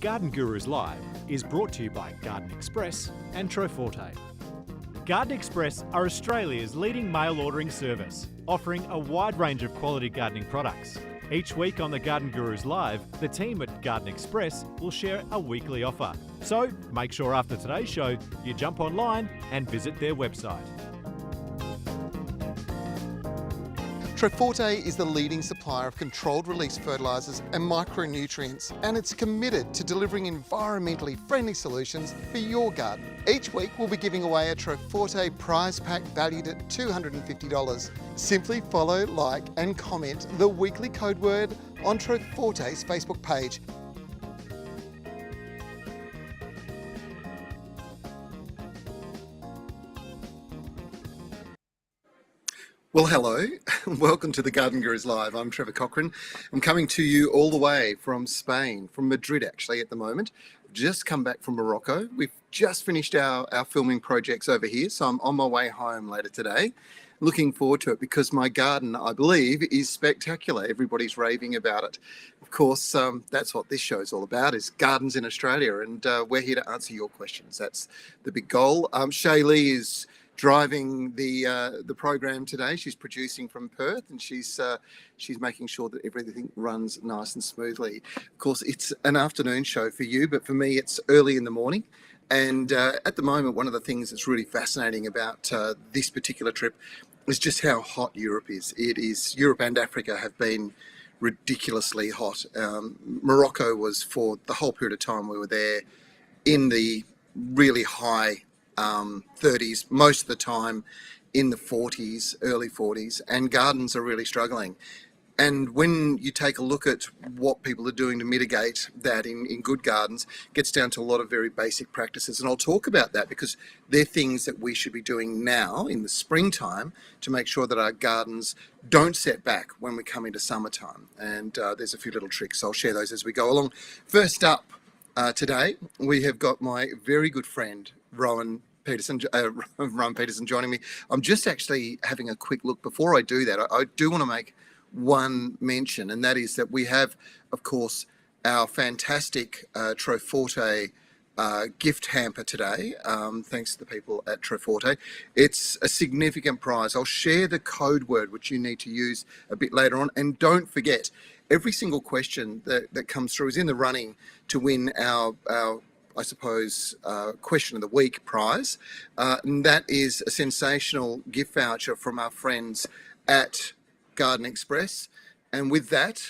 Garden Gurus Live is brought to you by Garden Express and Troforte. Garden Express are Australia's leading mail ordering service, offering a wide range of quality gardening products. Each week on the Garden Gurus Live, the team at Garden Express will share a weekly offer. So make sure after today's show, you jump online and visit their website. Troforte is the leading supplier of controlled release fertilisers and micronutrients, and it's committed to delivering environmentally friendly solutions for your garden. Each week we'll be giving away a Troforte prize pack valued at $250. Simply follow, like and comment the weekly code word on Troforte's Facebook page. Well, hello, welcome to the Garden Gurus Live. I'm Trevor Cochrane. I'm coming to you all the way from Spain, from Madrid actually at the moment. Just come back from Morocco. We've just finished our filming projects over here, so I'm on my way home later today. Looking forward to it because my garden, I believe, is spectacular. Everybody's raving about it. Of course, that's what this show is all about, is gardens in Australia, and we're here to answer your questions. That's the big goal. Shaylee is driving the program today. She's producing from Perth, and she's making sure that everything runs nice and smoothly. Of course, it's an afternoon show for you, but for me, it's early in the morning. And at the moment, one of the things that's really fascinating about this particular trip is just how hot Europe is. Europe and Africa have been ridiculously hot. Morocco was, for the whole period of time we were there, in the really high 30s, most of the time in the 40s, early 40s, and gardens are really struggling. And when you take a look at what people are doing to mitigate that in good gardens, it gets down to a lot of very basic practices. And I'll talk about that because they're things that we should be doing now in the springtime to make sure that our gardens don't set back when we come into summertime. And there's a few little tricks. I'll share those as we go along. First up today, we have got my very good friend, Rowan Peterson joining me. I'm just actually having a quick look. Before I do that, I do want to make one mention, and that is that we have, of course, our fantastic Troforte gift hamper today, thanks to the people at Troforte. It's a significant prize. I'll share the code word, which you need to use a bit later on. And don't forget, every single question that comes through is in the running to win our I suppose, question of the week prize. And that is a sensational gift voucher from our friends at Garden Express. And with that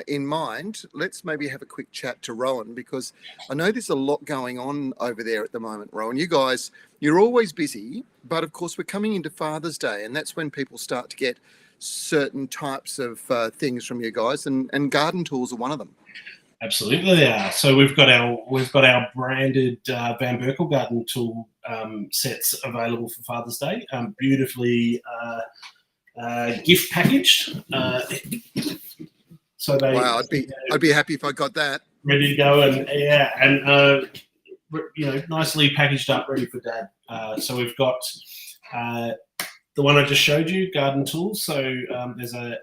in mind, let's maybe have a quick chat to Rowan, because I know there's a lot going on over there at the moment, Rowan. You guys, you're always busy, but of course we're coming into Father's Day, and that's when people start to get certain types of things from you guys, and garden tools are one of them. Absolutely, they are. So we've got our branded Van Berkel garden tool sets available for Father's Day, beautifully gift packaged. So they. Wow, I'd be happy if I got that. Ready to go, and nicely packaged up, ready for Dad. So we've got the one I just showed you, garden tools. So there's a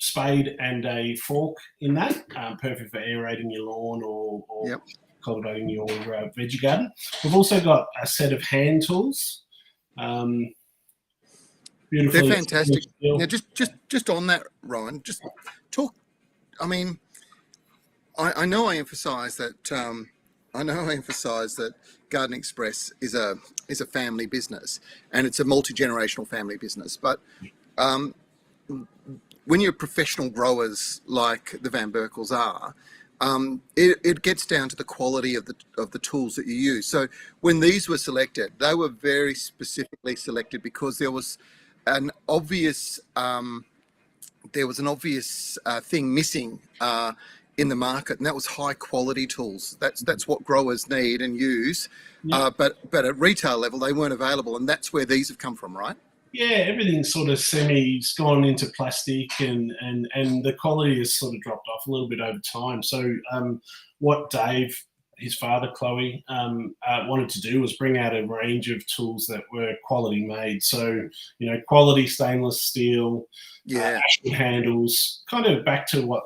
spade and a fork in that, perfect for aerating your lawn or yep. cultivating your veggie garden. We've also got a set of hand tools. Beautiful. They're fantastic. Now, just on that, Rowan, just talk. I mean, I know I emphasise that. Garden Express is a family business, and it's a multi-generational family business. But when you're professional growers like the Van Berkels are, it gets down to the quality of the tools that you use. So when these were selected, they were very specifically selected because there was an obvious thing missing in the market, and that was high quality tools. That's what growers need and use, yeah. But at retail level they weren't available, and that's where these have come from, right? Yeah, everything's sort of gone into plastic, and the quality has sort of dropped off a little bit over time. So what Dave, his father, Chloe, wanted to do was bring out a range of tools that were quality made. So, quality stainless steel, yeah, handles, kind of back to what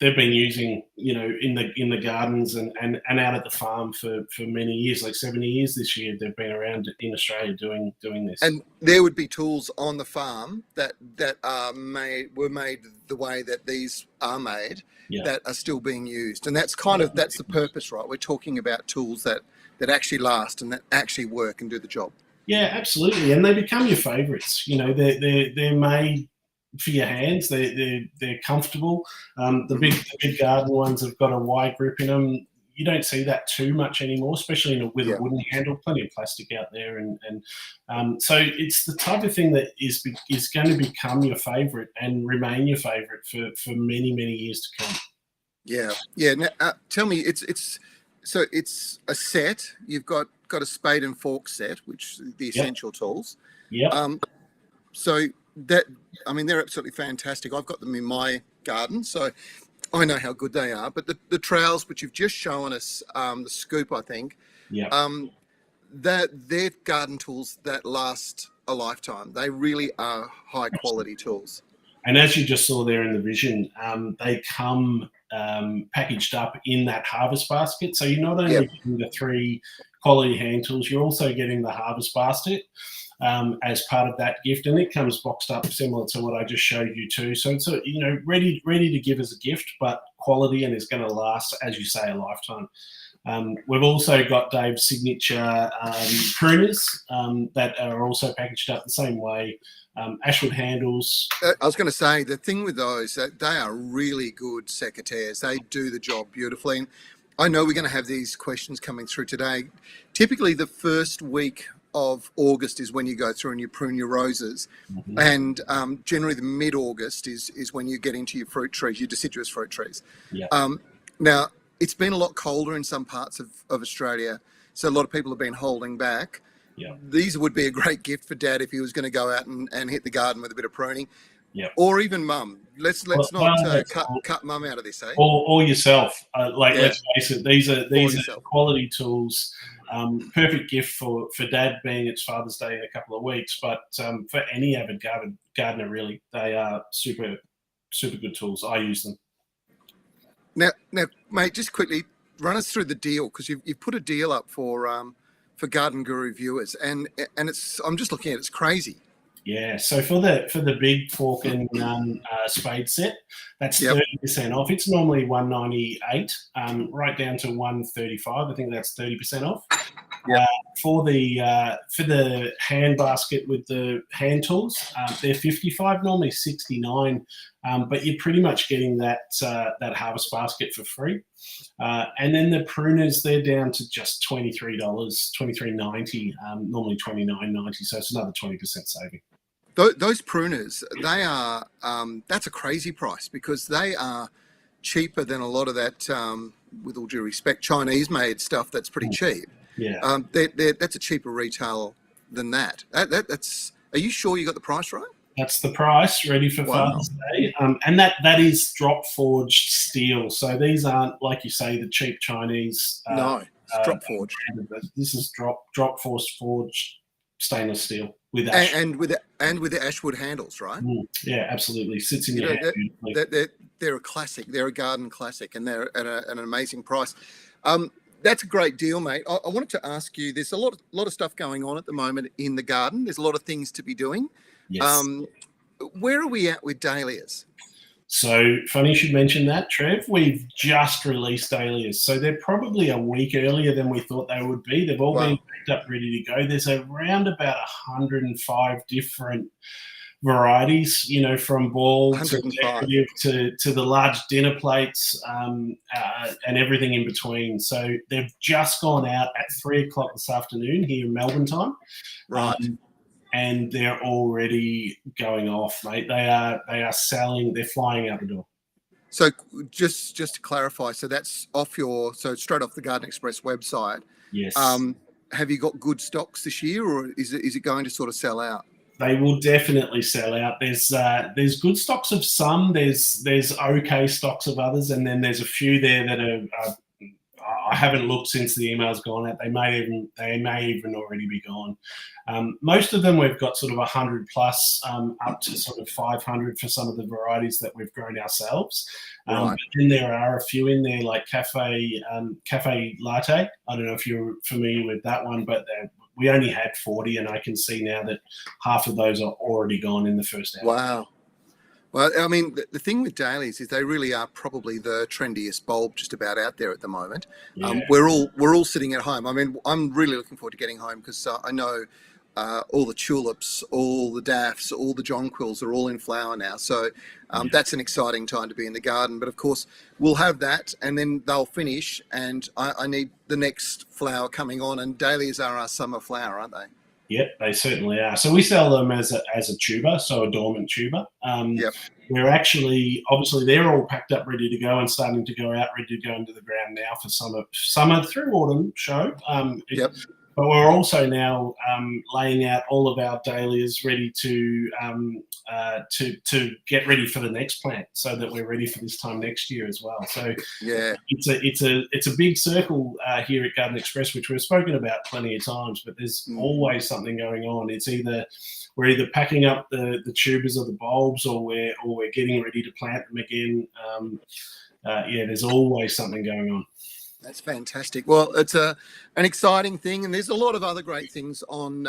they've been using, in the gardens and out at the farm for many years, like 70 years this year. They've been around in Australia doing this. And there would be tools on the farm that were made the way that these are made, that are still being used. And that's that's the purpose, right? We're talking about tools that actually last and that actually work and do the job. Yeah, absolutely. And they become your favourites. They're made for your hands. They're comfortable. The big garden ones have got a wide grip in them. You don't see that too much anymore, especially with a wooden handle. Plenty of plastic out there, and so it's the type of thing that is going to become your favourite and remain your favourite for many years to come. Yeah. Now, tell me, it's a set. You've got a spade and fork set, which are the essential tools. Yeah. So they're absolutely fantastic. I've got them in my garden, so I know how good they are. But the trowels, which you've just shown us, the scoop, I think, that they're garden tools that last a lifetime. They really are high quality tools. And as you just saw there in the vision, they come packaged up in that harvest basket. So you're not only getting the 3 quality hand tools, you're also getting the harvest basket as part of that gift, and it comes boxed up similar to what I just showed you too. So it's ready to give as a gift, but quality, and is going to last, as you say, a lifetime. We've also got Dave's signature pruners that are also packaged up the same way. Ashwood handles. I was going to say, the thing with those, they are really good secateurs. They do the job beautifully. And I know we're going to have these questions coming through today. Typically, the first week of August is when you go through and you prune your roses. And generally the mid-August is when you get into your fruit trees, your deciduous fruit trees. Now, it's been a lot colder in some parts of Australia, so a lot of people have been holding back. These would be a great gift for Dad if he was going to go out and hit the garden with a bit of pruning. Or even Mum. Let's not cut Mum out of this, eh? Or yourself. Let's face it, these are quality tools. Perfect gift for Dad, being it's Father's Day in a couple of weeks. But for any avid gardener, really, they are super good tools. I use them. Now, mate, just quickly run us through the deal, because you've put a deal up for Garden Guru viewers, and it's, I'm just looking at it, it's crazy. Yeah, so for the big fork and spade set, that's 30% off. It's normally $198, right down to $135. I think that's 30% off. For the hand basket with the hand tools, they're $55, normally $69, but you're pretty much getting that harvest basket for free. And then the pruners, they're down to just $23, $23.90, normally $29.90. So it's another 20% saving. Those pruners, they are, that's a crazy price, because they are cheaper than a lot of that, with all due respect, Chinese-made stuff that's pretty cheap. That's a cheaper retail than that. That's. Are you sure you got the price right? That's the price, ready for Father's Day. And that is drop forged steel. So these aren't, like you say, the cheap Chinese. No, it's drop forged. This is drop forged stainless steel with ash. And with the Ashwood handles, right? Yeah, absolutely. Sits in your hand. They're a classic. They're a garden classic, and they're at an amazing price. That's a great deal, mate. I wanted to ask you, there's a lot of stuff going on at the moment in the garden. There's a lot of things to be doing. Yes. Where are we at with dahlias? So funny you should mention that, Trev. We've just released dahlias. So they're probably a week earlier than we thought they would be. They've all been picked up, ready to go. There's around about 105 different varieties, from ball to decorative to the large dinner plates, and everything in between. So they've just gone out at 3:00 this afternoon here in Melbourne time. Right. And they're already going off, mate. They are selling. They're flying out the door. So just to clarify, so that's straight off the Garden Express website. Yes. Have you got good stocks this year, or is it going to sort of sell out? They will definitely sell out. There's good stocks of some. There's okay stocks of others, and then there's a few there that are I haven't looked since the email's gone out. They may even already be gone. Most of them we've got sort of 100 plus, up to sort of 500 for some of the varieties that we've grown ourselves. Right. But then there are a few in there like cafe latte. I don't know if you're familiar with that one, but we only had 40, and I can see now that half of those are already gone in the first hour. Wow. Well, I mean, the thing with dahlias is they really are probably the trendiest bulb just about out there at the moment. Yeah. We're all sitting at home. I mean, I'm really looking forward to getting home because I know all the tulips, all the daffs, all the jonquils are all in flower now. So that's an exciting time to be in the garden. But of course, we'll have that, and then they'll finish, and I need the next flower coming on. And dahlias are our summer flower, aren't they? Yep, they certainly are. So we sell them as a tuber, so a dormant tuber. Yep. We're actually, obviously, they're all packed up, ready to go, and starting to go out, ready to go into the ground now for summer through autumn show. Yep. But we're also now laying out all of our dahlias ready to get ready for the next plant, so that we're ready for this time next year as well. So yeah, it's a big circle here at Garden Express, which we've spoken about plenty of times. But there's always something going on. We're either packing up the tubers or the bulbs, or we're getting ready to plant them again. There's always something going on. That's fantastic. Well, it's an exciting thing, and there's a lot of other great things on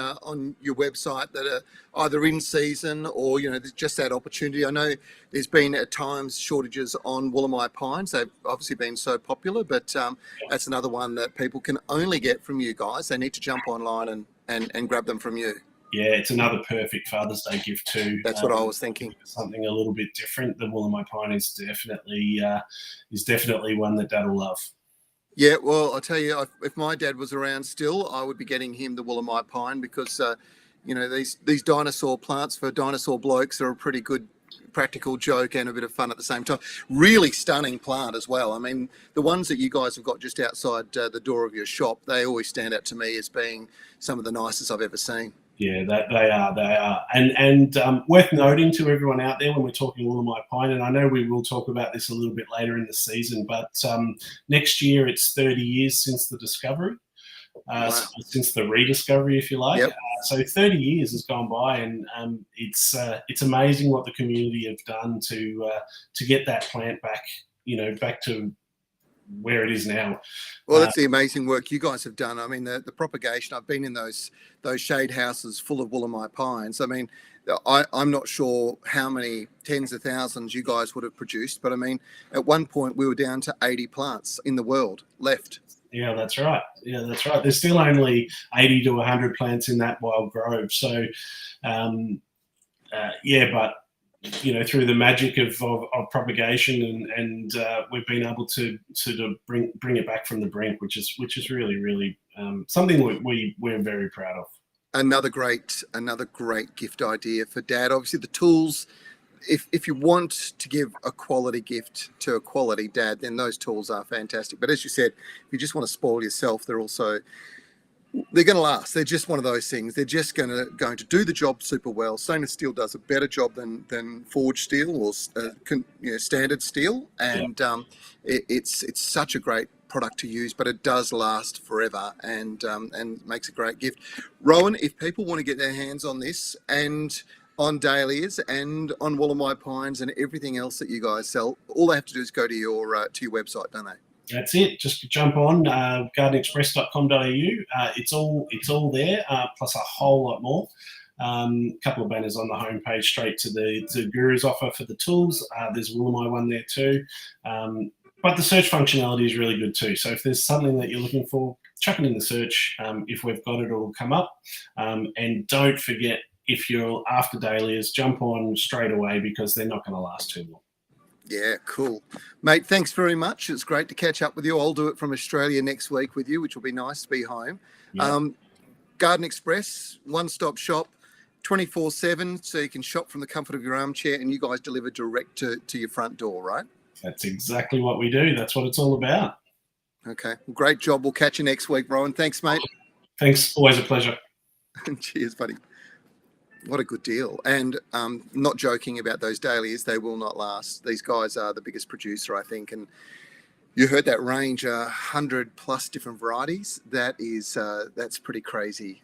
your website that are either in season or there's just that opportunity. I know there's been at times shortages on Wollemi pines. They've obviously been so popular, but that's another one that people can only get from you guys. They need to jump online and grab them from you. Yeah, it's another perfect Father's Day gift too. That's what I was thinking. Something a little bit different. The Wollemi pine is definitely one that Dad will love. Yeah, well, I'll tell you, if my dad was around still, I would be getting him the Wollemi pine because, these dinosaur plants for dinosaur blokes are a pretty good practical joke and a bit of fun at the same time. Really stunning plant as well. I mean, the ones that you guys have got just outside the door of your shop, they always stand out to me as being some of the nicest I've ever seen. Yeah, they are. And worth noting to everyone out there when we're talking Wollemi pine, and I know we will talk about this a little bit later in the season, but next year it's 30 years since the discovery, since the rediscovery, if you like. Yep. So 30 years has gone by, and it's amazing what the community have done to get that plant back, back to where it is now. Well, that's the amazing work you guys have done. I mean, the propagation, I've been in those shade houses full of Wollemi pines. I mean, I'm not sure how many tens of thousands you guys would have produced, but I mean, at one point we were down to 80 plants in the world left. Yeah, that's right. There's still only 80 to 100 plants in that wild grove. So, but through the magic of propagation and we've been able to bring it back from the brink, which is really, really something we're very proud of. Another great gift idea for Dad. Obviously, the tools. If you want to give a quality gift to a quality dad, then those tools are fantastic. But as you said, if you just want to spoil yourself, they're going to last. They're just one of those things. They're just going to do the job super well. Stainless steel does a better job than forged steel or standard steel, and it's such a great product to use, but it does last forever and makes a great gift. Rowan, if people want to get their hands on this and on dahlias and on Wollemi pines and everything else that you guys sell, all they have to do is go to your website, don't they? That's it. Just jump on gardenexpress.com.au. It's all there, plus a whole lot more. Couple of banners on the homepage straight to the Guru's offer for the tools. There's a Wollemi one there too. But the search functionality is really good too. So if there's something that you're looking for, chuck it in the search. If we've got it, it'll come up. And don't forget, if you're after dahlias, jump on straight away because they're not going to last too long. Yeah, cool. Mate, thanks very much. It's great to catch up with you. I'll do it from Australia next week with you, which will be nice to be home. Yeah. Garden Express, one-stop shop, 24/7, so you can shop from the comfort of your armchair, and you guys deliver direct to your front door, right? That's exactly what we do. That's what it's all about. Okay. Well, great job. We'll catch you next week, Rowan. Thanks, mate. Thanks. Always a pleasure. Cheers, buddy. What a good deal. And not joking about those dahlias, they will not last. These guys are the biggest producer, I think. And You heard that range, 100 plus different varieties. That's pretty crazy.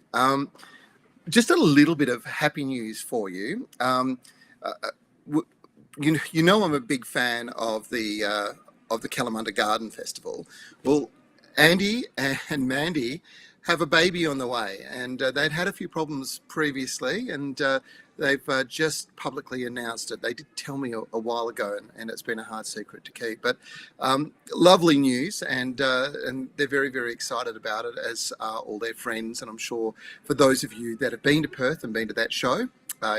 Just a little bit of happy news for you. Uh, you know I'm a big fan of the Kalamunda Garden Festival. Well, Andy and Mandy have a baby on the way, and they'd had a few problems previously, and they've just publicly announced it. They did tell me a while ago, and it's been a hard secret to keep. But lovely news, and they're very, very excited about it, as are all their friends. And I'm sure for those of you that have been to Perth and been to that show,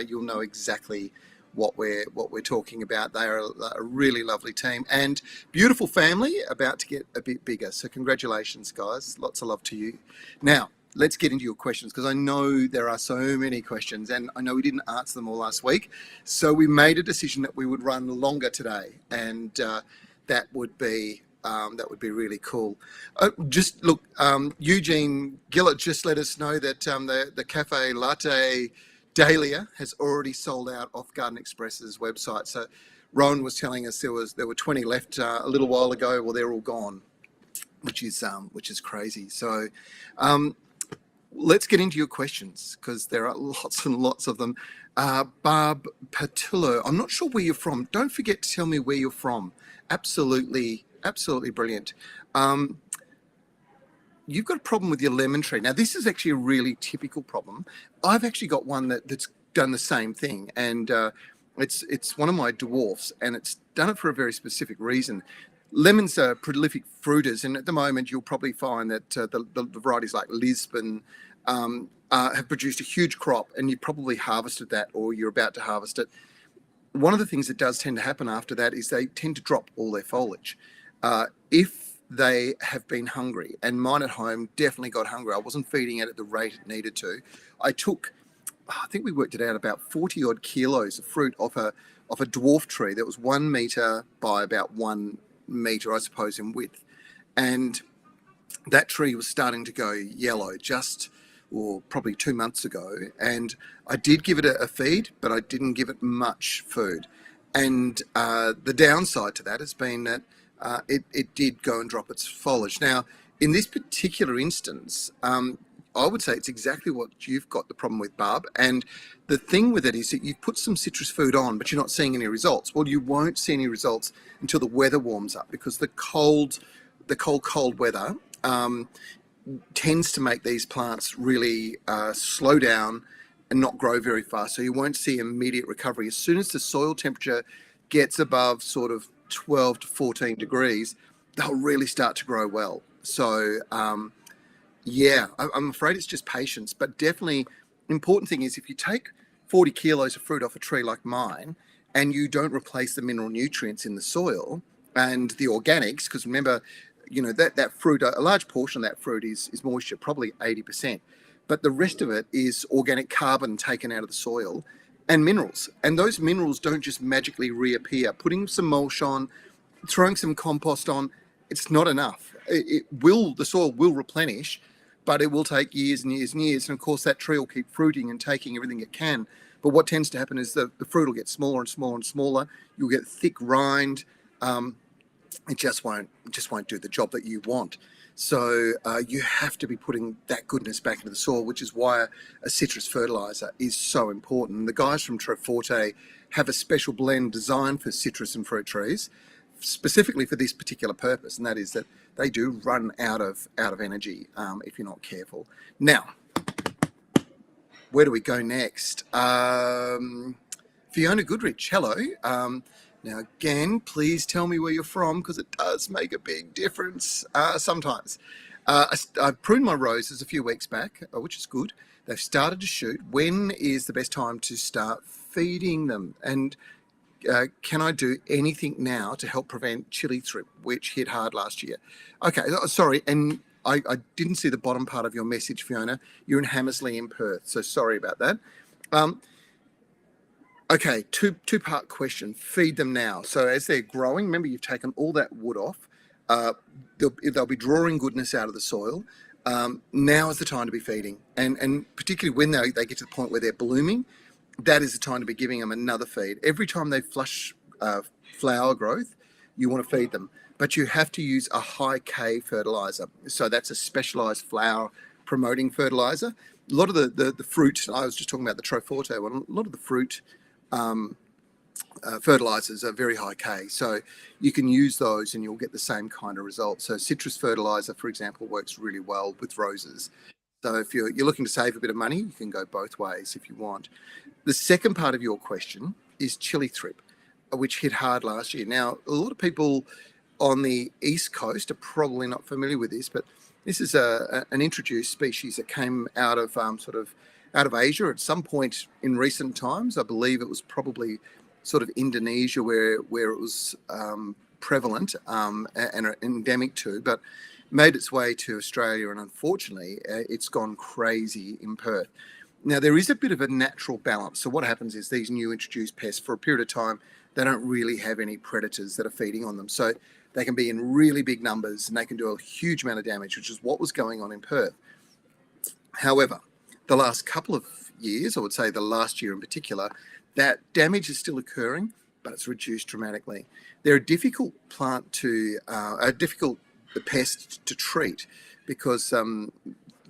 you'll know exactly what we're talking about. They are a really lovely team and beautiful family, about to get a bit bigger. So congratulations, guys. Lots of love to you. Now, let's get into your questions, because I know there are so many questions, and I know we didn't answer them all last week. So we made a decision that we would run longer today, and that would be really cool. Just look, Eugene Gillett just let us know that the Cafe Latte Dahlia has already sold out off Garden Express's website. So Rowan was telling us there were 20 left a little while ago. Well, they're all gone, which is crazy. So let's get into your questions, because there are lots and lots of them. Barb Patullo, I'm not sure where you're from. Don't forget to tell me where you're from. Absolutely brilliant. You've got a problem with your lemon tree. Now, this is actually a really typical problem. I've actually got one that's done the same thing, and it's one of my dwarfs, and it's done it for a very specific reason. Lemons are prolific fruiters, and at the moment you'll probably find that the varieties like Lisbon have produced a huge crop, and you probably harvested that, or you're about to harvest it. One of the things that does tend to happen after that is they tend to drop all their foliage. If they have been hungry, and mine at home definitely got hungry. I wasn't feeding it at the rate it needed to. I think we worked it out, about 40 odd kilos of fruit off a dwarf tree that was 1 metre by about 1 metre, I suppose, in width. And that tree was starting to go yellow probably 2 months ago. And I did give it a feed, but I didn't give it much food. And the downside to that has been that it did go and drop its foliage. Now, in this particular instance, I would say it's exactly what you've got the problem with, Barb. And the thing with it is that you've put some citrus food on, but you're not seeing any results. Well, you won't see any results until the weather warms up, because the cold weather tends to make these plants really slow down and not grow very fast. So you won't see immediate recovery. As soon as the soil temperature gets above sort of 12 to 14 degrees, they'll really start to grow well. So I'm afraid it's just patience, but definitely important thing is, if you take 40 kilos of fruit off a tree like mine and you don't replace the mineral nutrients in the soil and the organics, because remember, that fruit, a large portion of that fruit is moisture, probably 80%, but the rest of it is organic carbon taken out of the soil and minerals. And those minerals don't just magically reappear. Putting some mulch on, throwing some compost on, it's not enough. The soil will replenish, but it will take years and years and years. And of course, that tree will keep fruiting and taking everything it can. But what tends to happen is the fruit will get smaller and smaller and smaller. You'll get thick rind. It just won't do the job that you want. So you have to be putting that goodness back into the soil, which is why a citrus fertilizer is so important. The guys from Trevor have a special blend designed for citrus and fruit trees, specifically for this particular purpose, and that is that they do run out of energy if you're not careful. Now, where do we go next? Fiona Goodrich, hello. Now, again, please tell me where you're from, because it does make a big difference sometimes. I pruned my roses a few weeks back, which is good. They've started to shoot. When is the best time to start feeding them? And can I do anything now to help prevent chili thrip, which hit hard last year? Okay, sorry, and I didn't see the bottom part of your message, Fiona. You're in Hammersley in Perth, so sorry about that. Okay, two-part question. Feed them now. So as they're growing, remember you've taken all that wood off. They'll be drawing goodness out of the soil. Now is the time to be feeding. And particularly when they get to the point where they're blooming, that is the time to be giving them another feed. Every time they flush flower growth, you want to feed them. but you have to use a high K fertilizer. So that's a specialized flower promoting fertilizer. A lot of the fruit, I was just talking about the Troforte one, a lot of the fruit fertilizers are very high K. So you can use those and you'll get the same kind of result. So citrus fertilizer, for example, works really well with roses. So if you're looking to save a bit of money, you can go both ways if you want. The second part of your question is chili thrip, which hit hard last year. Now, a lot of people on the East Coast are probably not familiar with this, but this is an introduced species that came out of out of Asia at some point in recent times. I believe it was probably sort of Indonesia where it was prevalent and endemic to, but made its way to Australia, and unfortunately it's gone crazy in Perth. Now, there is a bit of a natural balance. So what happens is these new introduced pests, for a period of time, they don't really have any predators that are feeding on them. So they can be in really big numbers and they can do a huge amount of damage, which is what was going on in Perth. However, the last couple of years, I would say the last year in particular, that damage is still occurring, but it's reduced dramatically. They're a difficult pest to treat because the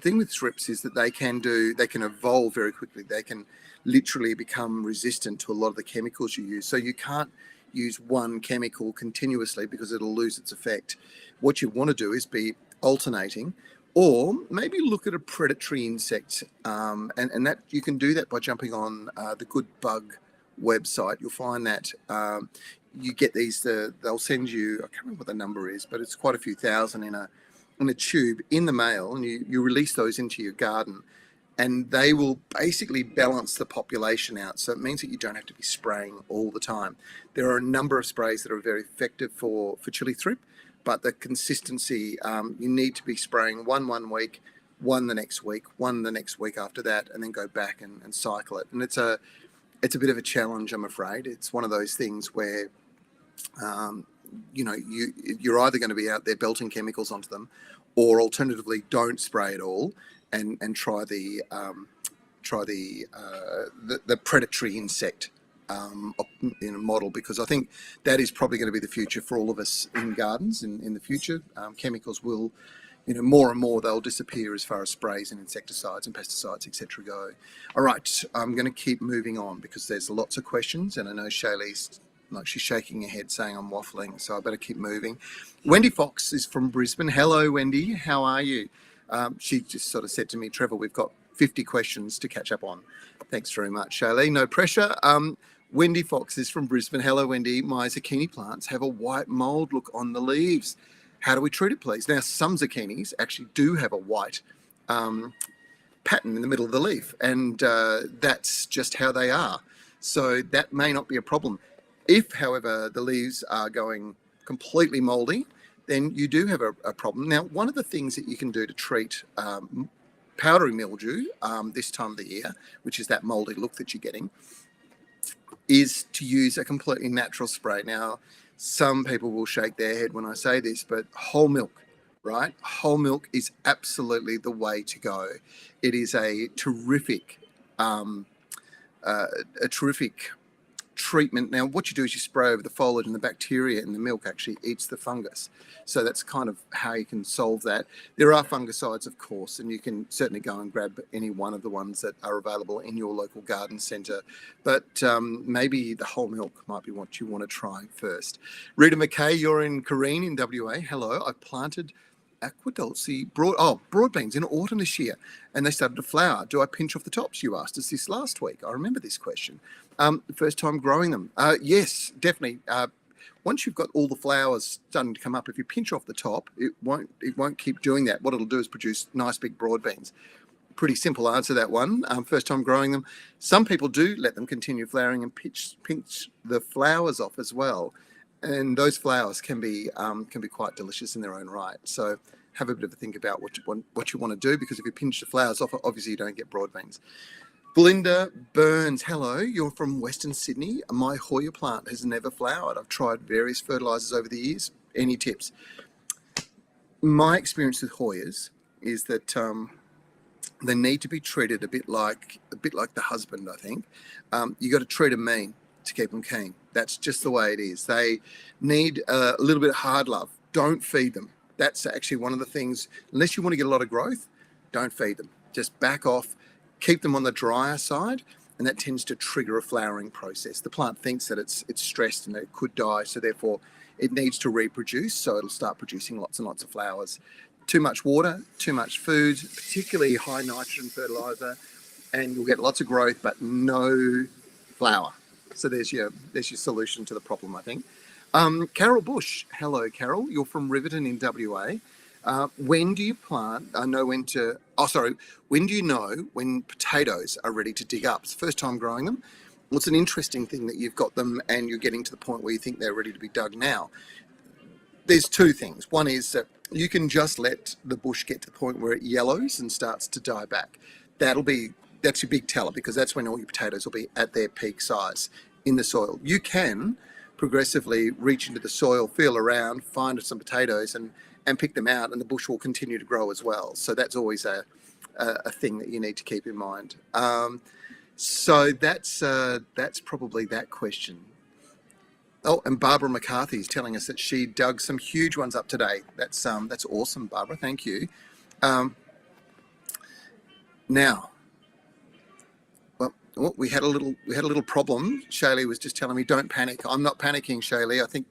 thing with thrips is that they can evolve very quickly. They can literally become resistant to a lot of the chemicals you use. So you can't use one chemical continuously because it'll lose its effect. What you want to do is be alternating, or maybe look at a predatory insect, and that you can do that by jumping on the Good Bug website. You'll find that you get these. They'll send you. I can't remember what the number is, but it's quite a few thousand in a tube in the mail, and you release those into your garden, and they will basically balance the population out. So it means that you don't have to be spraying all the time. There are a number of sprays that are very effective for chili thrip, but the consistency, you need to be spraying one week, one the next week, one the next week after that, and then go back and cycle it. And it's a bit of a challenge, I'm afraid. It's one of those things where you're either going to be out there belting chemicals onto them, or alternatively don't spray at all and try the predatory insect model, because I think that is probably going to be the future for all of us in gardens in the future. Chemicals will, more and more they'll disappear as far as sprays and insecticides and pesticides, etc. go. All right, I'm going to keep moving on because there's lots of questions, and I know Shaylee's she's shaking her head saying I'm waffling, so I better keep moving. Wendy Fox is from Brisbane. Hello, Wendy. How are you? She just sort of said to me, Trevor, we've got 50 questions to catch up on. Thanks very much, Shaylee. No pressure. Wendy Fox is from Brisbane. Hello, Wendy. My zucchini plants have a white mould look on the leaves. How do we treat it, please? Now, some zucchinis actually do have a white pattern in the middle of the leaf, and that's just how they are. So that may not be a problem. If, however, the leaves are going completely mouldy, then you do have a problem. Now, one of the things that you can do to treat powdery mildew this time of the year, which is that mouldy look that you're getting, is to use a completely natural spray. Now, some people will shake their head when I say this, but whole milk, right? Whole milk is absolutely the way to go. It is a terrific treatment. Now, what you do is you spray over the foliage, and the bacteria in the milk actually eats the fungus. So that's kind of how you can solve that. There are fungicides, of course, and you can certainly go and grab any one of the ones that are available in your local garden centre. But maybe the whole milk might be what you want to try first. Rita McKay, you're in Corrine in WA. Hello, I've planted broad beans in autumn this year, and they started to flower. Do I pinch off the tops? You asked us this last week. I remember this question. First time growing them. Yes, definitely. Once you've got all the flowers starting to come up, if you pinch off the top, it won't keep doing that. What it'll do is produce nice big broad beans. Pretty simple answer, that one. First time growing them. Some people do let them continue flowering and pinch the flowers off as well. And those flowers can be quite delicious in their own right. So have a bit of a think about what you want to do, because if you pinch the flowers off, obviously you don't get broad beans. Belinda Burns, hello. You're from Western Sydney. My Hoya plant has never flowered. I've tried various fertilizers over the years. Any tips? My experience with Hoyas is that they need to be treated a bit like the husband. I think you got to treat them mean to keep them keen. That's just the way it is. They need a little bit of hard love don't feed them. That's actually one of the things, unless you want to get a lot of growth, don't feed them. Just back off, keep them on the drier side, and that tends to trigger a flowering process. The plant thinks that it's stressed and that it could die, so therefore it needs to reproduce, so it'll start producing lots and lots of flowers. Too much water, too much food, particularly high nitrogen fertilizer, and you'll get lots of growth but no flower. So there's your solution to the problem, I think. Carol Bush, hello Carol, you're from Riverton in WA. When do you plant? When do you know when potatoes are ready to dig up? It's the first time growing them. Well, it's an interesting thing that you've got them and you're getting to the point where you think they're ready to be dug now. There's two things. One is that you can just let the bush get to the point where it yellows and starts to die back. That's your big teller, because that's when all your potatoes will be at their peak size in the soil. You can progressively reach into the soil, feel around, find some potatoes and pick them out, and the bush will continue to grow as well. So that's always a thing that you need to keep in mind. So that's probably that question. Oh, and Barbara McCarthy is telling us that she dug some huge ones up today. That's awesome, Barbara. Thank you. Now, well, we had a little problem. Shaylee was just telling me, don't panic. I'm not panicking, Shaylee. I think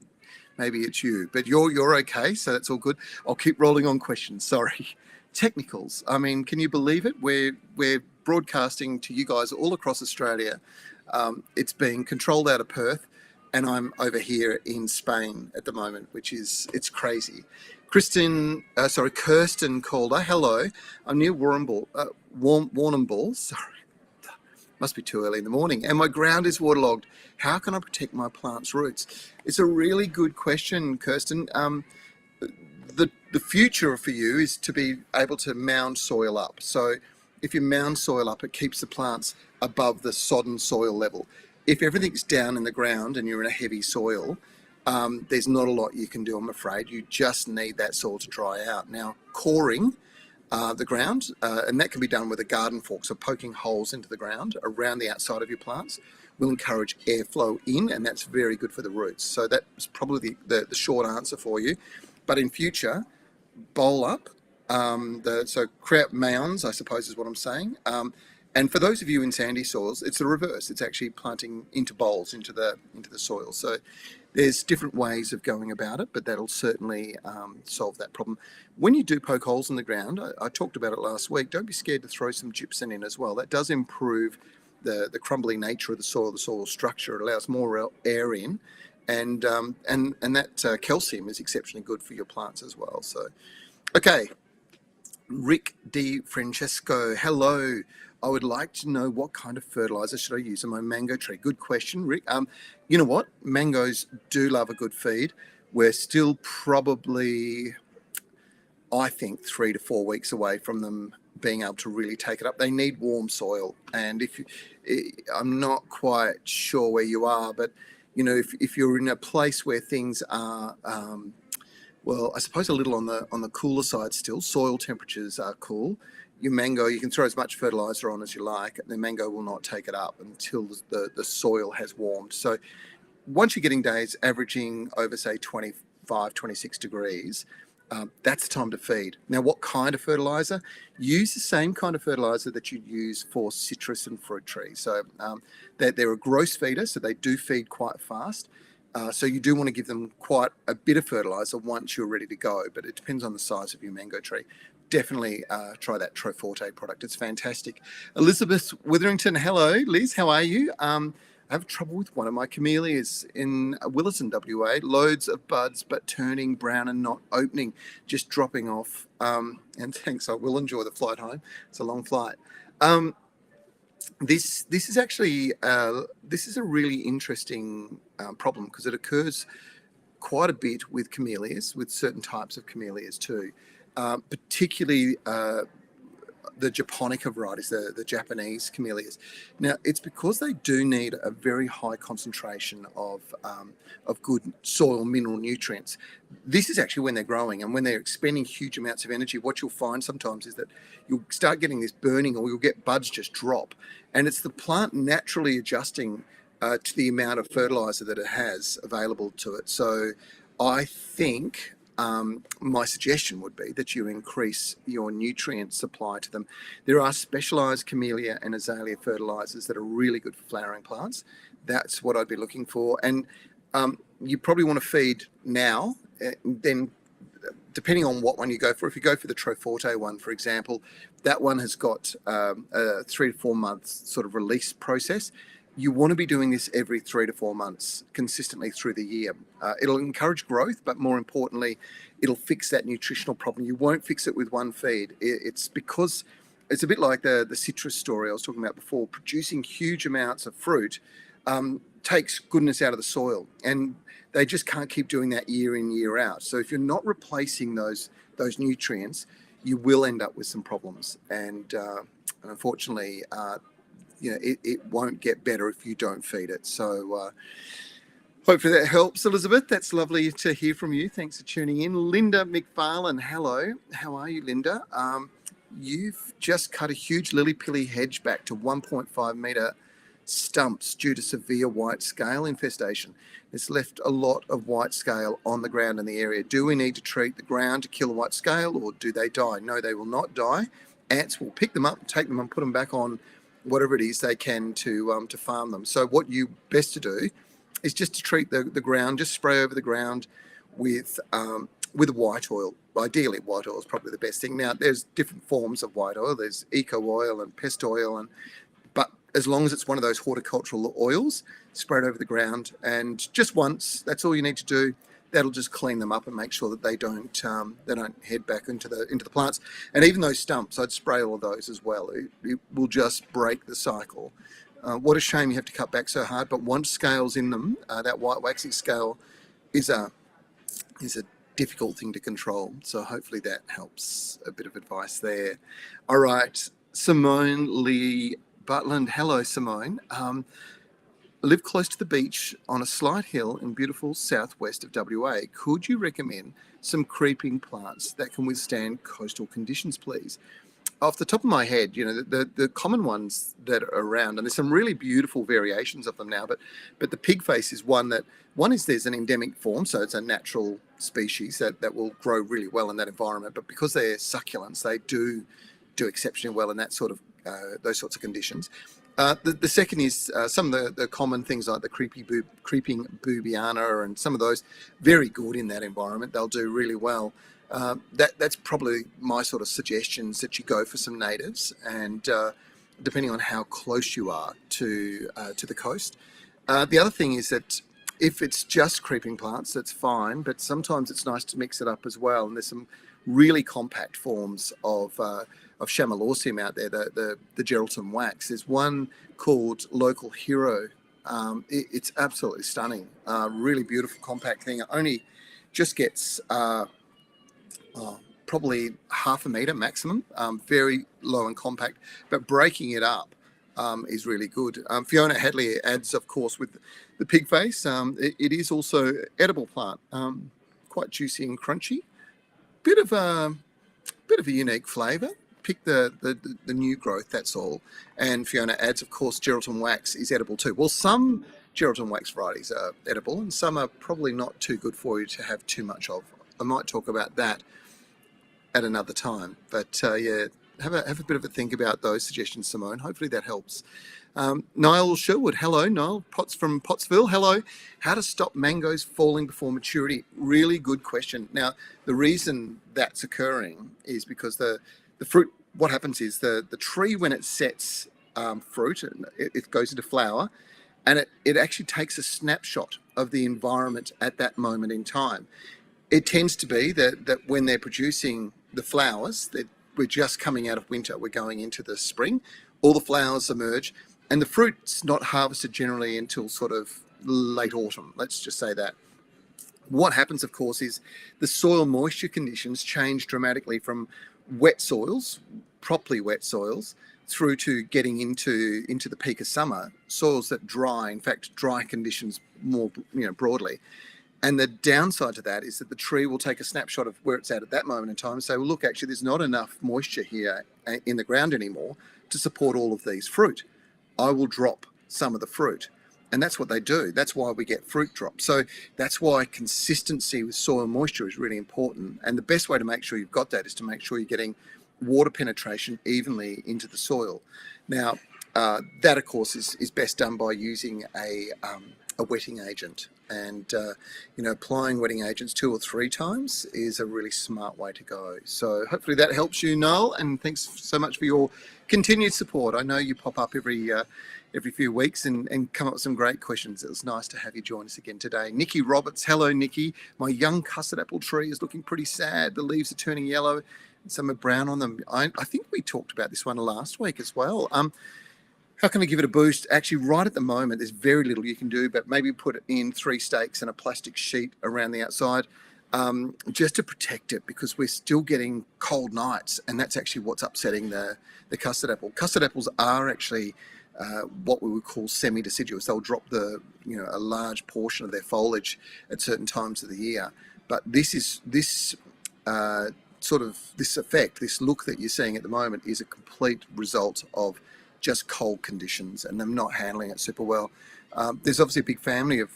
maybe it's you, but you're okay, so that's all good. I'll keep rolling on questions. Sorry. Technicals. I mean, can you believe it? We're broadcasting to you guys all across Australia. It's being controlled out of Perth, and I'm over here in Spain at the moment, it's crazy. Kirsten Calder, hello. I'm near Warrnambool, sorry. Must be too early in the morning, and my ground is waterlogged. How can I protect my plant's roots? It's a really good question, Kirsten. The future for you is to be able to mound soil up. So if you mound soil up, it keeps the plants above the sodden soil level. If everything's down in the ground and you're in a heavy soil, there's not a lot you can do, I'm afraid. You just need that soil to dry out. Now, coring the ground, and that can be done with a garden fork, so poking holes into the ground around the outside of your plants will encourage airflow in, and that's very good for the roots. So that's probably the short answer for you. But in future, bowl up, so create mounds, I suppose is what I'm saying. And for those of you in sandy soils, it's the reverse. It's actually planting into bowls, into the soil. So there's different ways of going about it, but that'll certainly solve that problem. When you do poke holes in the ground, I talked about it last week, don't be scared to throw some gypsum in as well. That does improve the crumbly nature of the soil structure. It allows more air in, and that calcium is exceptionally good for your plants as well. So, okay, Rick D. Francesco, hello. I would like to know what kind of fertilizer should I use on my mango tree? Good question, Rick. You know what? Mangoes do love a good feed. We're still probably, I think, 3 to 4 weeks away from them being able to really take it up. They need warm soil. And I'm not quite sure where you are, but you know, if you're in a place where things are, well, I suppose a little on the cooler side still, soil temperatures are cool. Your mango, you can throw as much fertilizer on as you like, and the mango will not take it up until the soil has warmed. So once you're getting days averaging over, say, 25, 26 degrees, that's the time to feed. Now, what kind of fertilizer? Use the same kind of fertilizer that you'd use for citrus and fruit trees. So they're a gross feeder, so they do feed quite fast. So you do want to give them quite a bit of fertilizer once you're ready to go, but it depends on the size of your mango tree. Definitely try that Trevor product. It's fantastic. Elizabeth Witherington, hello. Liz, how are you? I have trouble with one of my camellias in Williston, WA. Loads of buds, but turning brown and not opening, just dropping off. And thanks, I will enjoy the flight home. It's a long flight. This is actually, this is a really interesting problem because it occurs quite a bit with camellias, with certain types of camellias too. Particularly the Japonica varieties, the Japanese camellias. Now, it's because they do need a very high concentration of good soil mineral nutrients. This is actually when they're growing, and when they're expending huge amounts of energy, what you'll find sometimes is that you'll start getting this burning, or you'll get buds just drop. And it's the plant naturally adjusting to the amount of fertilizer that it has available to it. So I think my suggestion would be that you increase your nutrient supply to them. There are specialised camellia and azalea fertilisers that are really good for flowering plants. That's what I'd be looking for. And you probably want to feed now, then depending on what one you go for. If you go for the Troforte one, for example, that one has got a 3 to 4 months sort of release process. You want to be doing this every 3 to 4 months consistently through the year. It'll encourage growth, but more importantly, it'll fix that nutritional problem. You won't fix it with one feed. It's because it's a bit like the citrus story I was talking about before. Producing huge amounts of fruit takes goodness out of the soil, and they just can't keep doing that year in, year out. So if you're not replacing those nutrients, you will end up with some problems. And unfortunately, it won't get better if you don't feed it. So hopefully that helps, Elizabeth. That's lovely to hear from you. Thanks for tuning in. Linda McFarlane, hello. How are you, Linda? You've just cut a huge lily-pilly hedge back to 1.5 metre stumps due to severe white scale infestation. It's left a lot of white scale on the ground in the area. Do we need to treat the ground to kill the white scale, or do they die? No, they will not die. Ants will pick them up, take them and put them back on whatever it is they can to farm them. So what you best to do is just to treat the ground, just spray over the ground with white oil. Ideally, white oil is probably the best thing. Now, there's different forms of white oil. There's eco oil and pest oil, but as long as it's one of those horticultural oils, spray it over the ground, and just once, that's all you need to do. That'll just clean them up and make sure that they don't head back into the plants. And even those stumps, I'd spray all of those as well. It will just break the cycle. What a shame you have to cut back so hard, but once scales in them, that white waxy scale is a difficult thing to control. So hopefully that helps. A bit of advice there. All right, Simone Lee Butland. Hello, Simone. I live close to the beach on a slight hill in beautiful southwest of WA. Could you recommend some creeping plants that can withstand coastal conditions, please? Off the top of my head, the common ones that are around, and there's some really beautiful variations of them now, but the pigface is one is there's an endemic form, so it's a natural species that will grow really well in that environment, but because they're succulents, they do exceptionally well in that sort of those sorts of conditions. The second is some of the common things like the creeping boobiana and some of those, very good in that environment. They'll do really well. That's probably my sort of suggestions, that you go for some natives, and depending on how close you are to the coast. The other thing is that if it's just creeping plants, that's fine, but sometimes it's nice to mix it up as well. And there's some really compact forms of Chamalaucium out there, the Geraldton wax. There's one called Local Hero. It's absolutely stunning. Really beautiful, compact thing. It only just gets probably 0.5 metre maximum. Very low and compact, but breaking it up is really good. Fiona Hadley adds, of course, with the pig face. It is also edible plant, quite juicy and crunchy. Bit of a unique flavour. Pick the new growth, that's all. And Fiona adds, of course, Geraldton wax is edible too. Well, some Geraldton wax varieties are edible, and some are probably not too good for you to have too much of. I might talk about that at another time. But yeah, have a bit of a think about those suggestions, Simone. Hopefully that helps. Niall Sherwood, hello. Niall Potts from Pottsville, hello. How to stop mangoes falling before maturity? Really good question. Now, the reason that's occurring is because the fruit, what happens is the tree, when it sets fruit, it goes into flower, and it actually takes a snapshot of the environment at that moment in time. It tends to be that when they're producing the flowers, that we're just coming out of winter, we're going into the spring, all the flowers emerge, and the fruit's not harvested generally until sort of late autumn, let's just say that. What happens, of course, is the soil moisture conditions change dramatically from wet soils, properly wet soils, through to getting into the peak of summer, soils that dry, in fact, dry conditions more broadly. And the downside to that is that the tree will take a snapshot of where it's at that moment in time and say, well, look, actually, there's not enough moisture here in the ground anymore to support all of these fruit. I will drop some of the fruit. And that's what they do. That's why we get fruit drops. So that's why consistency with soil moisture is really important. And the best way to make sure you've got that is to make sure you're getting water penetration evenly into the soil. Now, that of course is best done by using a wetting agent. And applying wetting agents 2 or 3 times is a really smart way to go. So hopefully that helps you, Noel, and thanks so much for your continued support. I know you pop up every few weeks and come up with some great questions. It was nice to have you join us again today. Nikki Roberts, hello Nikki. My young custard apple tree is looking pretty sad. The leaves are turning yellow and some are brown on them. I think we talked about this one last week as well. How can I give it a boost? Actually, right at the moment, there's very little you can do, but maybe put it in 3 stakes and a plastic sheet around the outside, just to protect it, because we're still getting cold nights, and that's actually what's upsetting the custard apple. Custard apples are actually what we would call semi-deciduous. They'll drop a large portion of their foliage at certain times of the year. But this effect, this look that you're seeing at the moment, is a complete result of just cold conditions and them not handling it super well. There's obviously a big family of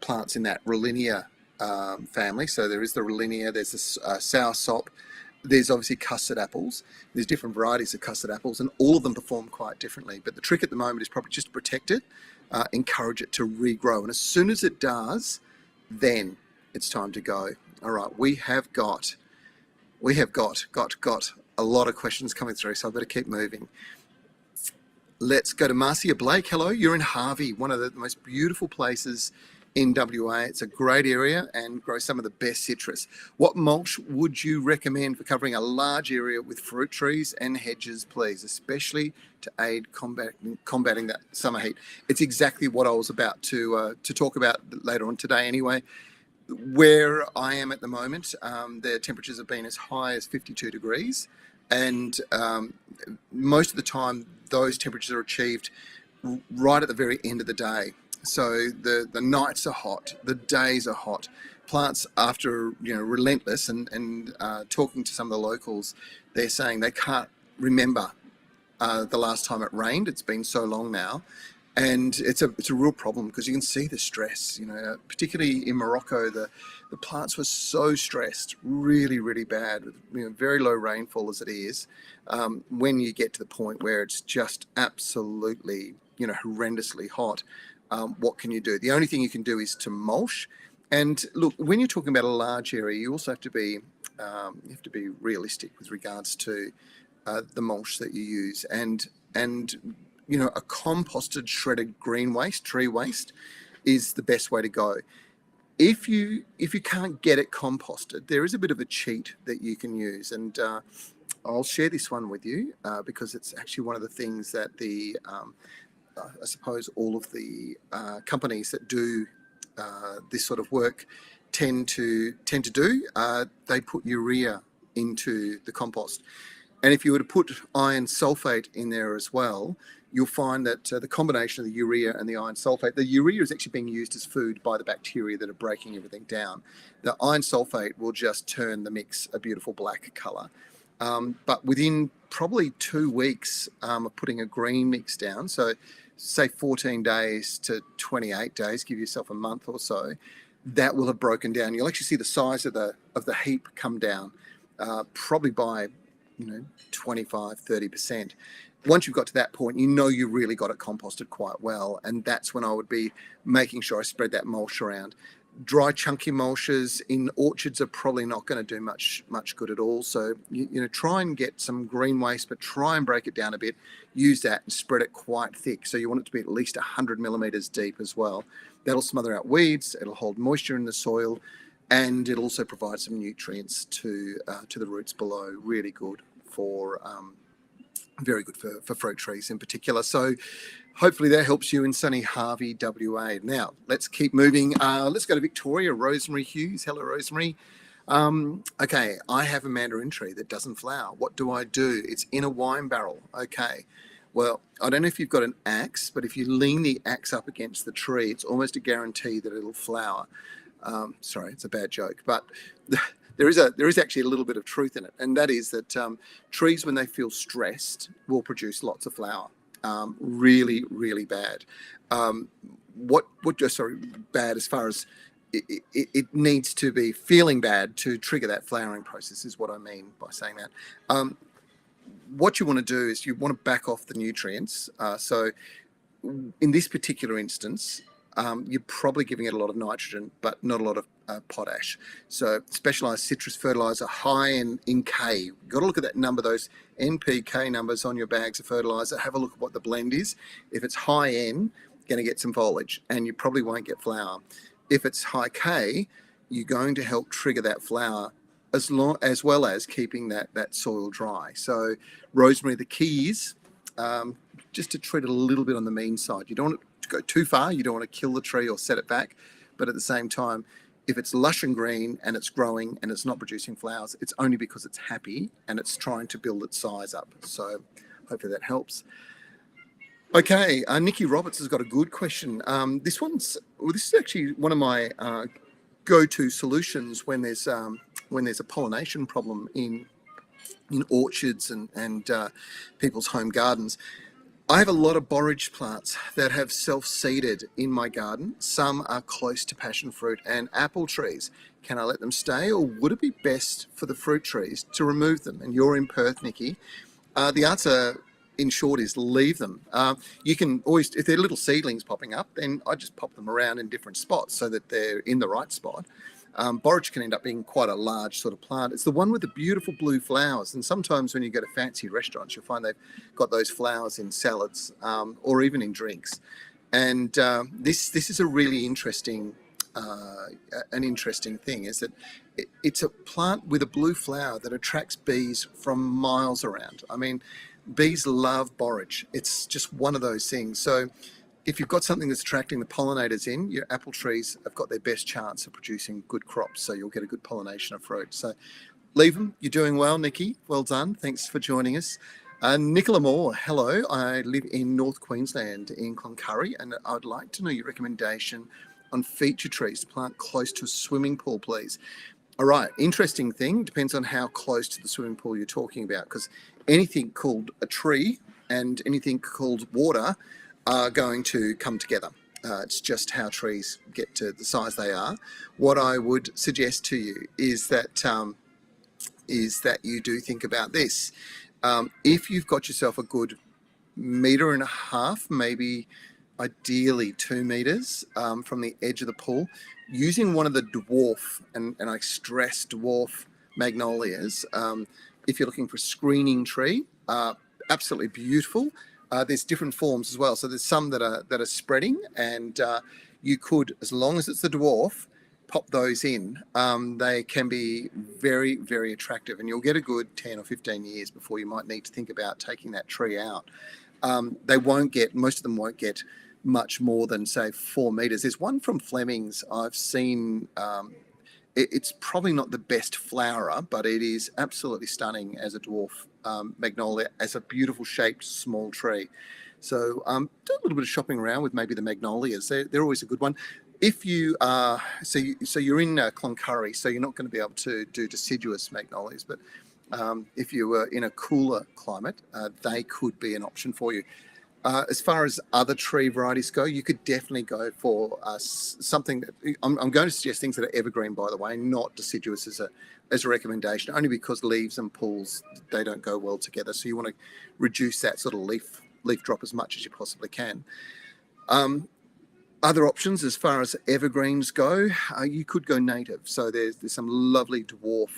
plants in that Rollinia family. So there is the Rollinia, there's the sour sop, there's obviously custard apples. There's different varieties of custard apples, and all of them perform quite differently. But the trick at the moment is probably just to protect it, encourage it to regrow. And as soon as it does, then it's time to go. All right, we have got a lot of questions coming through, so I better keep moving. Let's go to Marcia Blake. Hello, you're in Harvey, one of the most beautiful places in WA. It's a great area and grows some of the best citrus. What mulch would you recommend for covering a large area with fruit trees and hedges, please, especially to aid combating that summer heat? It's exactly what I was about to talk about later on today anyway. Where I am at the moment, the temperatures have been as high as 52 degrees, and most of the time those temperatures are achieved right at the very end of the day. So the nights are hot, the days are hot. Plants, after relentless and talking to some of the locals, they're saying they can't remember the last time it rained. It's been so long now. And it's a real problem, because you can see the stress, particularly in Morocco, the plants were so stressed, really, really bad, with very low rainfall as it is. When you get to the point where it's just absolutely, horrendously hot, what can you do? The only thing you can do is to mulch. And look, when you're talking about a large area, you also have to be realistic with regards to the mulch that you use, and a composted shredded green waste, tree waste, is the best way to go. If you can't get it composted, there is a bit of a cheat that you can use, and I'll share this one with you because it's actually one of the things that I suppose all of the companies that do this sort of work tend to do. They put urea into the compost. And if you were to put iron sulfate in there as well, you'll find that the combination of the urea and the iron sulfate, the urea is actually being used as food by the bacteria that are breaking everything down. The iron sulfate will just turn the mix a beautiful black colour. But within probably 2 weeks of putting a green mix down, so say 14 days to 28 days, give yourself a month or so, that will have broken down. You'll actually see the size of the heap come down, probably by 25, 30%. Once you've got to that point, you really got it composted quite well. And that's when I would be making sure I spread that mulch around. Dry, chunky mulches in orchards are probably not going to do much good at all. So, try and get some green waste, but try and break it down a bit. Use that and spread it quite thick. So you want it to be at least 100 millimetres deep as well. That'll smother out weeds. It'll hold moisture in the soil, and it'll also provide some nutrients to the roots below. Really good for very good for fruit trees in particular. So hopefully that helps you in sunny Harvey, WA. Now let's keep moving. Let's go to Victoria. Rosemary Hughes. Hello, Rosemary. Okay, I have a mandarin tree that doesn't flower. What do I do? It's in a wine barrel. Okay. Well, I don't know if you've got an axe, but if you lean the axe up against the tree, it's almost a guarantee that it'll flower. Sorry, it's a bad joke, but there is actually a little bit of truth in it, and that is that trees, when they feel stressed, will produce lots of flower. really, really bad. Bad as far as it needs to be feeling bad to trigger that flowering process is what I mean by saying that. What you want to do is you want to back off the nutrients. So in this particular instance, you're probably giving it a lot of nitrogen, but not a lot of potash. So specialised citrus fertiliser high in K. You've got to look at that number, those NPK numbers on your bags of fertiliser. Have a look at what the blend is. If it's high N, you're going to get some foliage, and you probably won't get flower. If it's high K, you're going to help trigger that flower as well as keeping that soil dry. So rosemary, the key is just to treat it a little bit on the mean side. You don't want it to go too far. You don't want to kill the tree or set it back. But at the same time, if it's lush and green and it's growing and it's not producing flowers, it's only because it's happy and it's trying to build its size up. So hopefully that helps. Okay, Nikki Roberts has got a good question. This is actually one of my go-to solutions when there's a pollination problem in orchards and people's home gardens. I have a lot of borage plants that have self-seeded in my garden. Some are close to passion fruit and apple trees. Can I let them stay, or would it be best for the fruit trees to remove them? And you're in Perth, Nikki. The answer, in short, is leave them. You can always, if they're little seedlings popping up, then I just pop them around in different spots so that they're in the right spot. Borage can end up being quite a large sort of plant. It's the one with the beautiful blue flowers. And sometimes when you go to fancy restaurants, you'll find they've got those flowers in salads or even in drinks. And this is a really interesting thing, is that it's a plant with a blue flower that attracts bees from miles around. I mean, bees love borage. It's just one of those things. So if you've got something that's attracting the pollinators in, your apple trees have got their best chance of producing good crops. So you'll get a good pollination of fruit. So leave them. You're doing well, Nikki. Well done. Thanks for joining us. Nicola Moore, hello. I live in North Queensland in Cloncurry, and I'd like to know your recommendation on feature trees to plant close to a swimming pool, please. All right. Interesting thing. Depends on how close to the swimming pool you're talking about, because anything called a tree and anything called water are going to come together. It's just how trees get to the size they are. What I would suggest to you is that you do think about this. If you've got yourself a good 1.5 meters, maybe ideally 2 meters from the edge of the pool, using one of the dwarf, and I stress dwarf magnolias, if you're looking for a screening tree, absolutely beautiful. There's different forms as well. So there's some that are spreading, and you could, as long as it's the dwarf, pop those in. They can be very, very attractive, and you'll get a good 10 or 15 years before you might need to think about taking that tree out. Most of them won't get much more than, say, 4 meters. There's one from Fleming's I've seen. It's probably not the best flowerer, but it is absolutely stunning as a dwarf magnolia, as a beautiful shaped small tree. So do a little bit of shopping around with maybe the magnolias. They're always a good one. If you are, so you're in Cloncurry, so you're not going to be able to do deciduous magnolias, but if you were in a cooler climate, they could be an option for you. As far as other tree varieties go, you could definitely go for something that I'm going to suggest things that are evergreen, by the way, not deciduous as a recommendation, only because leaves and pools, they don't go well together. So you want to reduce that sort of leaf drop as much as you possibly can. Other options as far as evergreens go, you could go native. So there's some lovely dwarf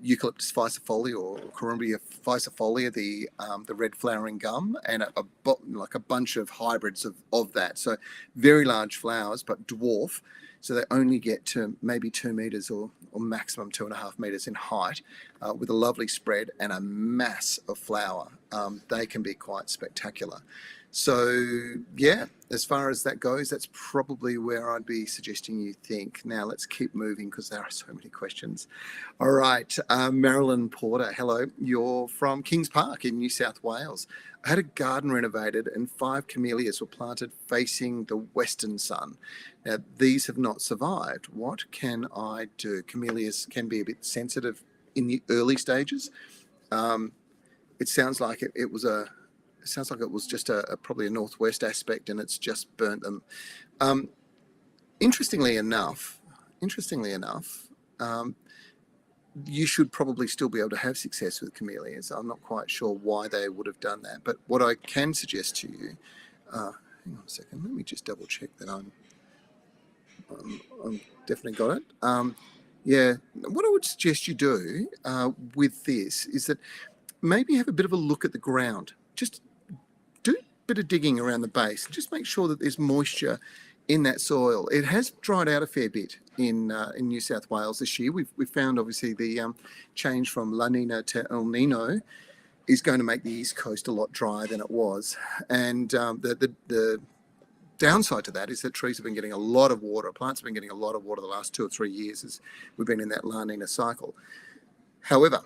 Eucalyptus ficifolia or Corymbia ficifolia, the red flowering gum, and a bunch of hybrids of that. So very large flowers, but dwarf. So they only get to maybe 2 meters or maximum 2.5 meters in height, with a lovely spread and a mass of flower. They can be quite spectacular. So yeah, as far as that goes, that's probably where I'd be suggesting you think. Now let's keep moving because there are so many questions. All right, Marilyn Porter, hello. You're from Kings Park in New South Wales. I had a garden renovated and 5 camellias were planted facing the western sun. Now these have not survived. What can I do? Camellias can be a bit sensitive in the early stages. It sounds like it was a it sounds like it was just probably a northwest aspect, and it's just burnt them. Interestingly enough, you should probably still be able to have success with camellias. I'm not quite sure why they would have done that, but what I can suggest to you, hang on a second, let me just double check that I'm definitely got it. Yeah, what I would suggest you do with this is that maybe have a bit of a look at the ground. Just do a bit of digging around the base. Just make sure that there's moisture in that soil. It has dried out a fair bit in New South Wales this year. We've found obviously the change from La Nina to El Nino is going to make the East Coast a lot drier than it was, and the downside to that is that trees have been getting a lot of water. Plants have been getting a lot of water the last 2 or 3 years as we've been in that La Nina cycle. However,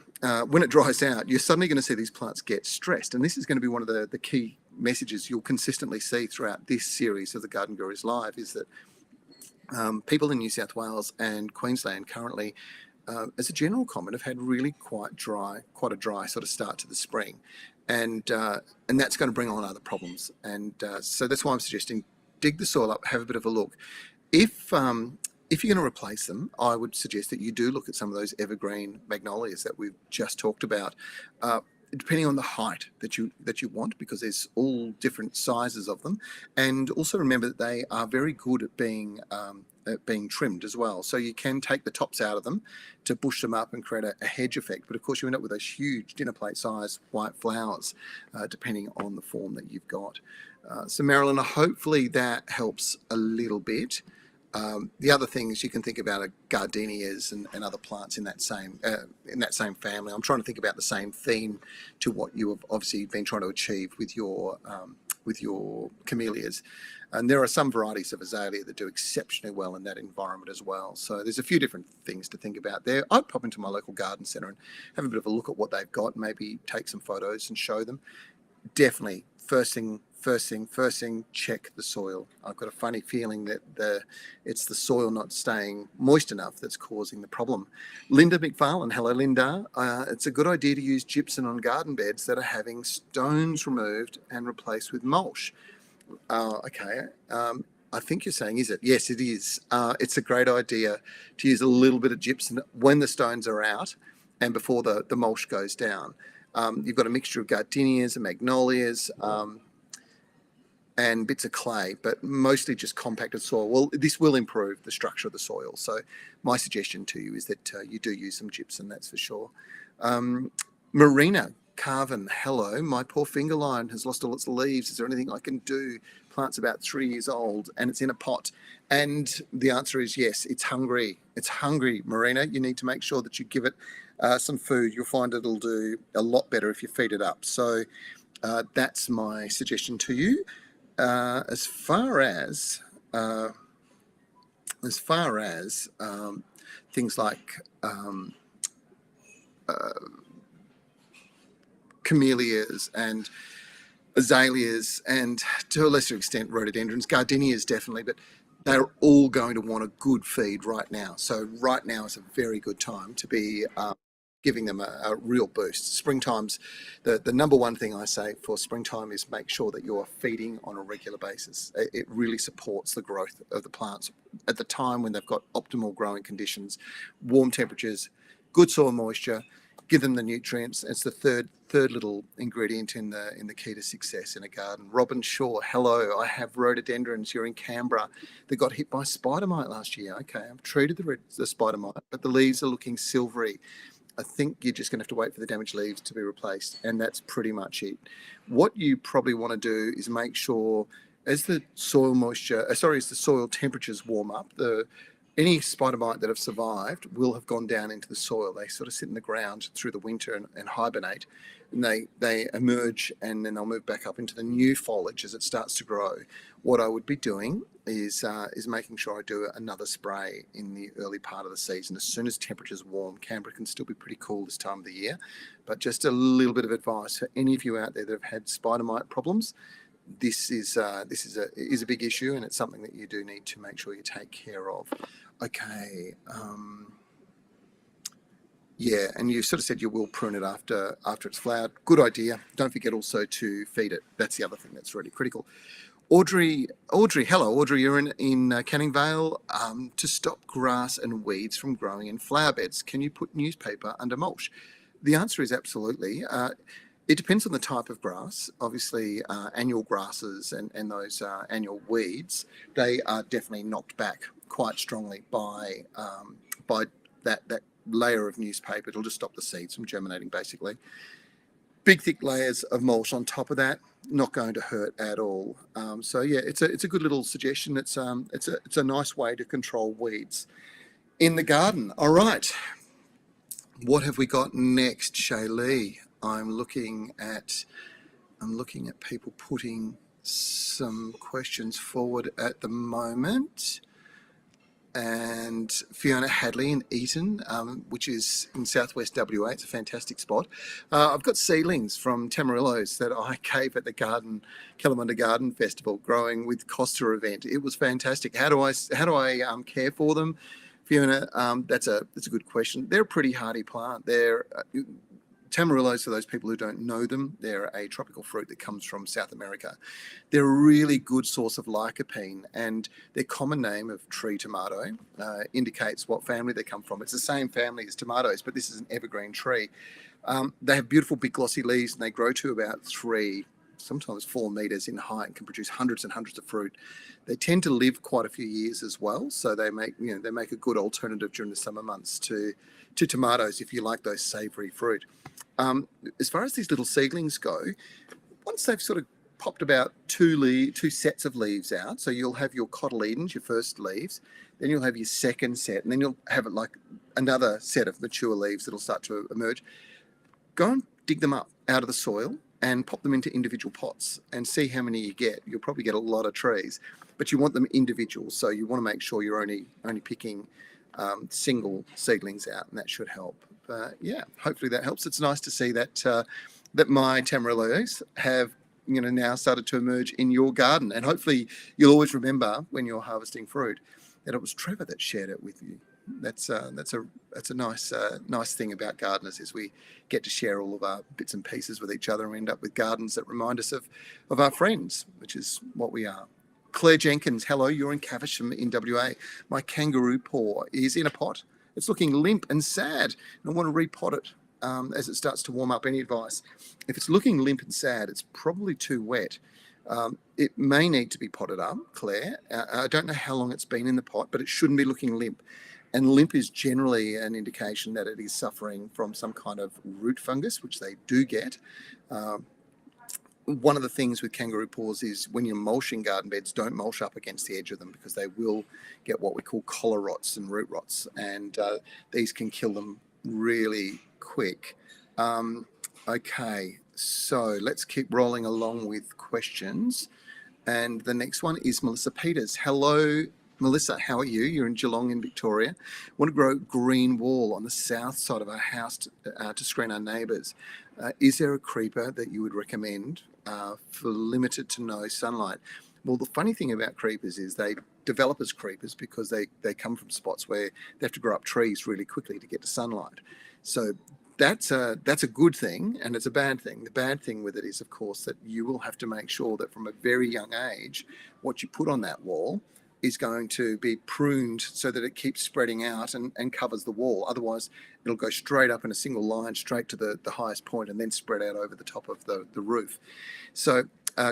when it dries out, you're suddenly going to see these plants get stressed. And this is going to be one of the key messages you'll consistently see throughout this series of the Garden Gurus Live, is that people in New South Wales and Queensland currently, as a general comment, have had really quite a dry sort of start to the spring. And that's going to bring on other problems. And so that's why I'm suggesting dig the soil up, have a bit of a look. If you're going to replace them, I would suggest that you do look at some of those evergreen magnolias that we've just talked about, depending on the height that you want, because there's all different sizes of them. And also remember that they are very good at being trimmed as well. So you can take the tops out of them to bush them up and create a hedge effect. But of course you end up with those huge dinner plate size white flowers, depending on the form that you've got. So Marilyn, hopefully that helps a little bit. The other things you can think about are gardenias and other plants in that same family. I'm trying to think about the same theme to what you have obviously been trying to achieve with your camellias. And there are some varieties of azalea that do exceptionally well in that environment as well. So there's a few different things to think about there. I'd pop into my local garden centre and have a bit of a look at what they've got, maybe take some photos and show them. Definitely, first thing, check the soil. I've got a funny feeling that it's the soil not staying moist enough that's causing the problem. Linda McFarlane, hello Linda. It's a good idea to use gypsum on garden beds that are having stones removed and replaced with mulch. Okay. I think you're saying, is it? Yes, it is. It's a great idea to use a little bit of gypsum when the stones are out and before the mulch goes down. You've got a mixture of gardenias and magnolias, and bits of clay, but mostly just compacted soil. Well, this will improve the structure of the soil. So my suggestion to you is that you do use some gypsum, that's for sure. Marina Carvin, hello. My poor finger line has lost all its leaves. Is there anything I can do? Plant's about 3 years old and it's in a pot. And the answer is yes, it's hungry. It's hungry, Marina. You need to make sure that you give it some food. You'll find it'll do a lot better if you feed it up. So that's my suggestion to you. As far as things like camellias and azaleas and to a lesser extent rhododendrons, gardenias definitely, but they're all going to want a good feed right now. So right now is a very good time to be giving them a real boost. Springtime's the number one thing I say for springtime is make sure that you're feeding on a regular basis. It really supports the growth of the plants at the time when they've got optimal growing conditions, warm temperatures, good soil moisture. Give them the nutrients. It's the third little ingredient in the key to success in a garden. Robin Shaw, hello. I have rhododendrons. You're in Canberra. They got hit by spider mite last year. Okay, I've treated the spider mite, but the leaves are looking silvery. I think you're just going to have to wait for the damaged leaves to be replaced, and that's pretty much it. What you probably want to do is make sure as the soil temperatures warm up, any spider mite that have survived will have gone down into the soil. They sort of sit in the ground through the winter and hibernate, and they emerge and then they'll move back up into the new foliage as it starts to grow. What I would be doing is making sure I do another spray in the early part of the season. As soon as temperatures warm, Canberra can still be pretty cool this time of the year, but just a little bit of advice for any of you out there that have had spider mite problems. This is a big issue, and it's something that you do need to make sure you take care of. Okay. Yeah, and you sort of said you will prune it after it's flowered. Good idea. Don't forget also to feed it. That's the other thing that's really critical. Audrey, hello, Audrey. You're in Canning Vale. To stop grass and weeds from growing in flower beds, can you put newspaper under mulch? The answer is absolutely. It depends on the type of grass. Obviously, annual grasses and those annual weeds, they are definitely knocked back quite strongly by that layer of newspaper. It'll just stop the seeds from germinating, basically. Big thick layers of mulch on top of that, not going to hurt at all. So yeah, it's a good little suggestion. It's a nice way to control weeds in the garden. All right, what have we got next, Shaylee? I'm looking at people putting some questions forward at the moment. And Fiona Hadley in Eaton, which is in southwest WA. It's a fantastic spot. I've got seedlings from tamarillos that I gave at the Kalamunda Garden Festival, growing with Costa event. It was fantastic. How do I care for them, Fiona? That's a good question. They're a pretty hardy plant. They're Tamarillos, for those people who don't know them, they're a tropical fruit that comes from South America. They're a really good source of lycopene, and their common name of tree tomato indicates what family they come from. It's the same family as tomatoes, but this is an evergreen tree. They have beautiful big glossy leaves, and they grow to about 3, sometimes 4 meters in height, and can produce hundreds and hundreds of fruit. They tend to live quite a few years as well, so they make a good alternative during the summer months to tomatoes if you like those savoury fruit. As far as these little seedlings go, once they've sort of popped about two sets of leaves out, so you'll have your cotyledons, your first leaves, then you'll have your second set, and then you'll have like another set of mature leaves that'll start to emerge. Go and dig them up out of the soil and pop them into individual pots and see how many you get. You'll probably get a lot of trees, but you want them individual, so you want to make sure you're only picking single seedlings out, and that should help. Yeah, hopefully that helps. It's nice to see that my tamarillos have now started to emerge in your garden, and hopefully you'll always remember when you're harvesting fruit that it was Trevor that shared it with you. That's a nice thing about gardeners, is we get to share all of our bits and pieces with each other and we end up with gardens that remind us of our friends, which is what we are. Claire Jenkins, hello, you're in Caversham in WA. My kangaroo paw is in a pot. It's looking limp and sad, and I want to repot it as it starts to warm up. Any advice? If it's looking limp and sad, it's probably too wet. It may need to be potted up, Claire. I don't know how long it's been in the pot, but it shouldn't be looking limp. And limp is generally an indication that it is suffering from some kind of root fungus, which they do get. One of the things with kangaroo paws is when you're mulching garden beds, don't mulch up against the edge of them, because they will get what we call collar rots and root rots, and these can kill them really quick. Okay, so let's keep rolling along with questions. And the next one is Melissa Peters. Hello, Melissa, how are you? You're in Geelong in Victoria. Want to grow green wall on the south side of our house to screen our neighbours. Is there a creeper that you would recommend for limited to no sunlight? Well, the funny thing about creepers is they develop as creepers because they come from spots where they have to grow up trees really quickly to get to sunlight. So that's a good thing, and it's a bad thing. The bad thing with it is, of course, that you will have to make sure that from a very young age, what you put on that wall is going to be pruned so that it keeps spreading out and covers the wall. Otherwise, it'll go straight up in a single line, straight to the highest point, and then spread out over the top of the roof. So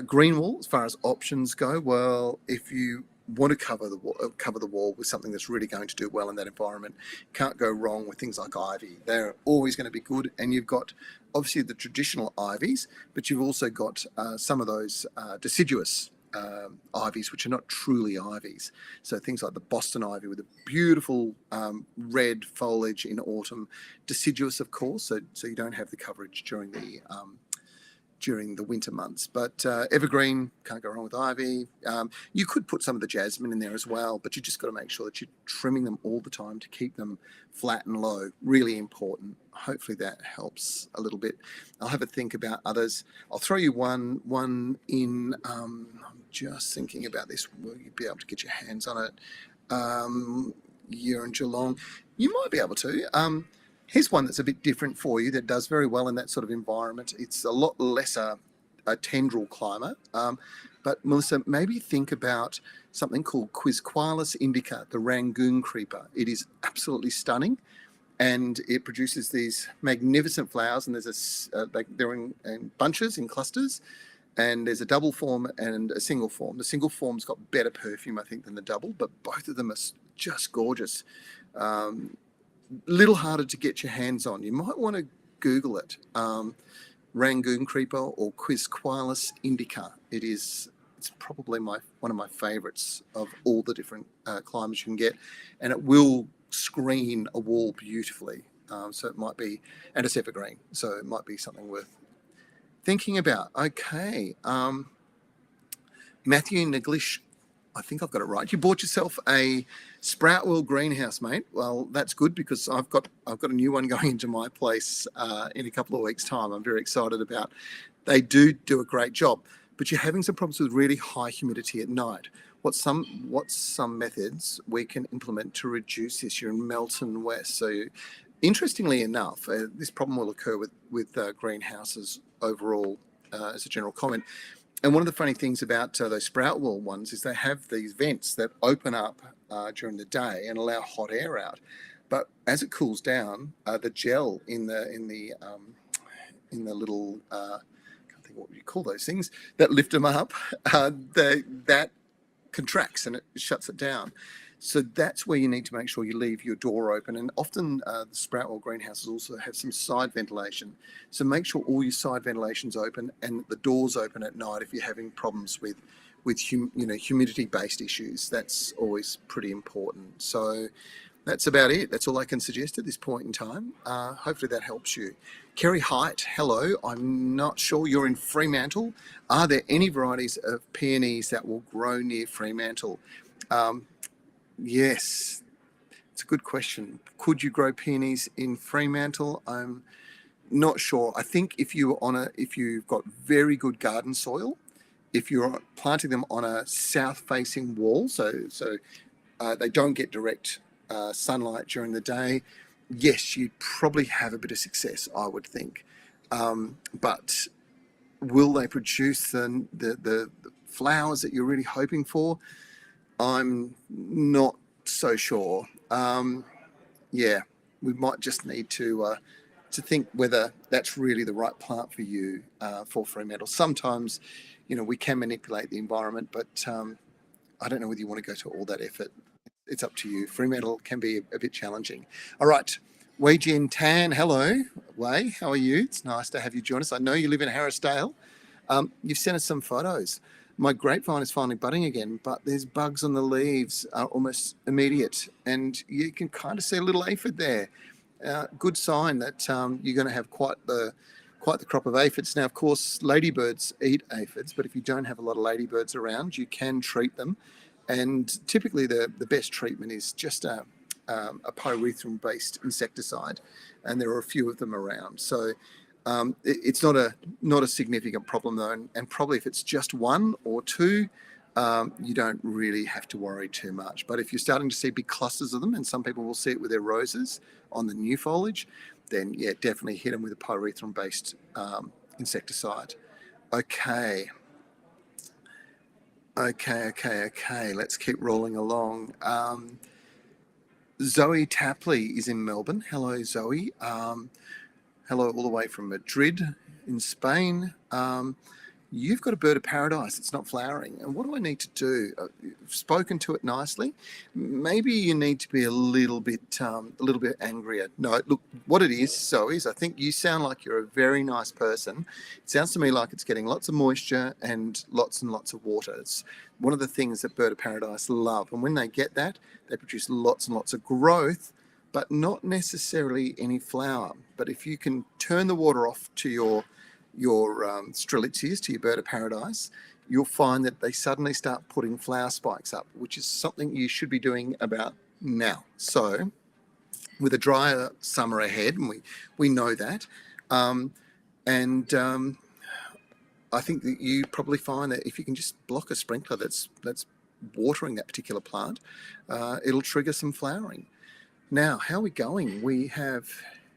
green wall, as far as options go, well, if you want to cover the wall with something that's really going to do well in that environment, can't go wrong with things like ivy. They're always going to be good, and you've got obviously the traditional ivies, but you've also got some of those deciduous ivies, which are not truly ivies. So things like the Boston ivy with a beautiful red foliage in autumn, deciduous, of course, so you don't have the coverage during the winter months. But evergreen, can't go wrong with ivy. You could put some of the jasmine in there as well, but you just got to make sure that you're trimming them all the time to keep them flat and low. Really important. Hopefully that helps a little bit. I'll have a think about others. I'll throw you one in. I'm just thinking about this. Will you be able to get your hands on it? You're in Geelong. You might be able to. Here's one that's a bit different for you that does very well in that sort of environment. It's a lot lesser a tendril climber. But Melissa, maybe think about something called Quisqualis indica, the Rangoon creeper. It is absolutely stunning, and it produces these magnificent flowers. And there's they're in bunches, in clusters, and there's a double form and a single form. The single form's got better perfume, I think, than the double, but both of them are just gorgeous. Little harder to get your hands on. You might want to Google it. Rangoon creeper or Quisqualis indica. It's probably one of my favourites of all the different climbers you can get, and it will screen a wall beautifully. So it might be, and it's evergreen, so it might be something worth thinking about. Okay, Matthew Naglish, I think I've got it right. You bought yourself a Sproutwell greenhouse, mate. Well, that's good because I've got a new one going into my place in a couple of weeks' time. I'm very excited about. They do a great job, but you're having some problems with really high humidity at night. What's some methods we can implement to reduce this? You're in Melton West, so interestingly enough, this problem will occur with greenhouses overall as a general comment. And one of the funny things about those Sproutwell ones is they have these vents that open up during the day and allow hot air out. But as it cools down, the gel in the little I can't think what you call those things that lift them up, that contracts and it shuts it down. So that's where you need to make sure you leave your door open. And often the Sproutwell greenhouses also have some side ventilation. So make sure all your side ventilation's open and the door's open at night if you're having problems with humidity-based issues. That's always pretty important. So that's about it. That's all I can suggest at this point in time. Hopefully that helps you. Kerry Height, hello. I'm not sure you're in Fremantle. Are there any varieties of peonies that will grow near Fremantle? Yes, it's a good question. Could you grow peonies in Fremantle? I'm not sure. I think if you've got very good garden soil, if you're planting them on a south-facing wall, so they don't get direct sunlight during the day, yes, you'd probably have a bit of success, I would think. But will they produce the flowers that you're really hoping for? I'm not so sure. Yeah, we might just need to think whether that's really the right plant for you for Fremantle. Sometimes, we can manipulate the environment, but I don't know whether you want to go to all that effort. It's up to you. Fremantle can be a bit challenging. All right, Wei Jin Tan, hello. Wei, how are you? It's nice to have you join us. I know you live in Harrisdale. You've sent us some photos. My grapevine is finally budding again, but there's bugs on the leaves, almost immediate, and you can kind of see a little aphid there. Good sign that you're going to have quite the crop of aphids. Now, of course, ladybirds eat aphids, but if you don't have a lot of ladybirds around, you can treat them. And typically, the best treatment is just a pyrethrum-based insecticide, and there are a few of them around. So it's not a significant problem though, and probably if it's just one or two, you don't really have to worry too much. But if you're starting to see big clusters of them, and some people will see it with their roses on the new foliage, then yeah, definitely hit them with a pyrethrum-based insecticide. Okay. Let's keep rolling along. Zoe Tapley is in Melbourne. Hello, Zoe. Hello all the way from Madrid in Spain. You've got a bird of paradise. It's not flowering. And what do I need to do? I've spoken to it nicely. Maybe you need to be a little bit angrier. No, look, what it is, Zoe, is I think you sound like you're a very nice person. It sounds to me like it's getting lots of moisture and lots of water. It's one of the things that bird of paradise love. And when they get that, they produce lots and lots of growth, but not necessarily any flower. But if you can turn the water off to your strelitzias, to your bird of paradise, you'll find that they suddenly start putting flower spikes up, which is something you should be doing about now. So with a drier summer ahead, and we know that, I think that you probably find that if you can just block a sprinkler that's watering that particular plant, it'll trigger some flowering. Now, how are we going? We have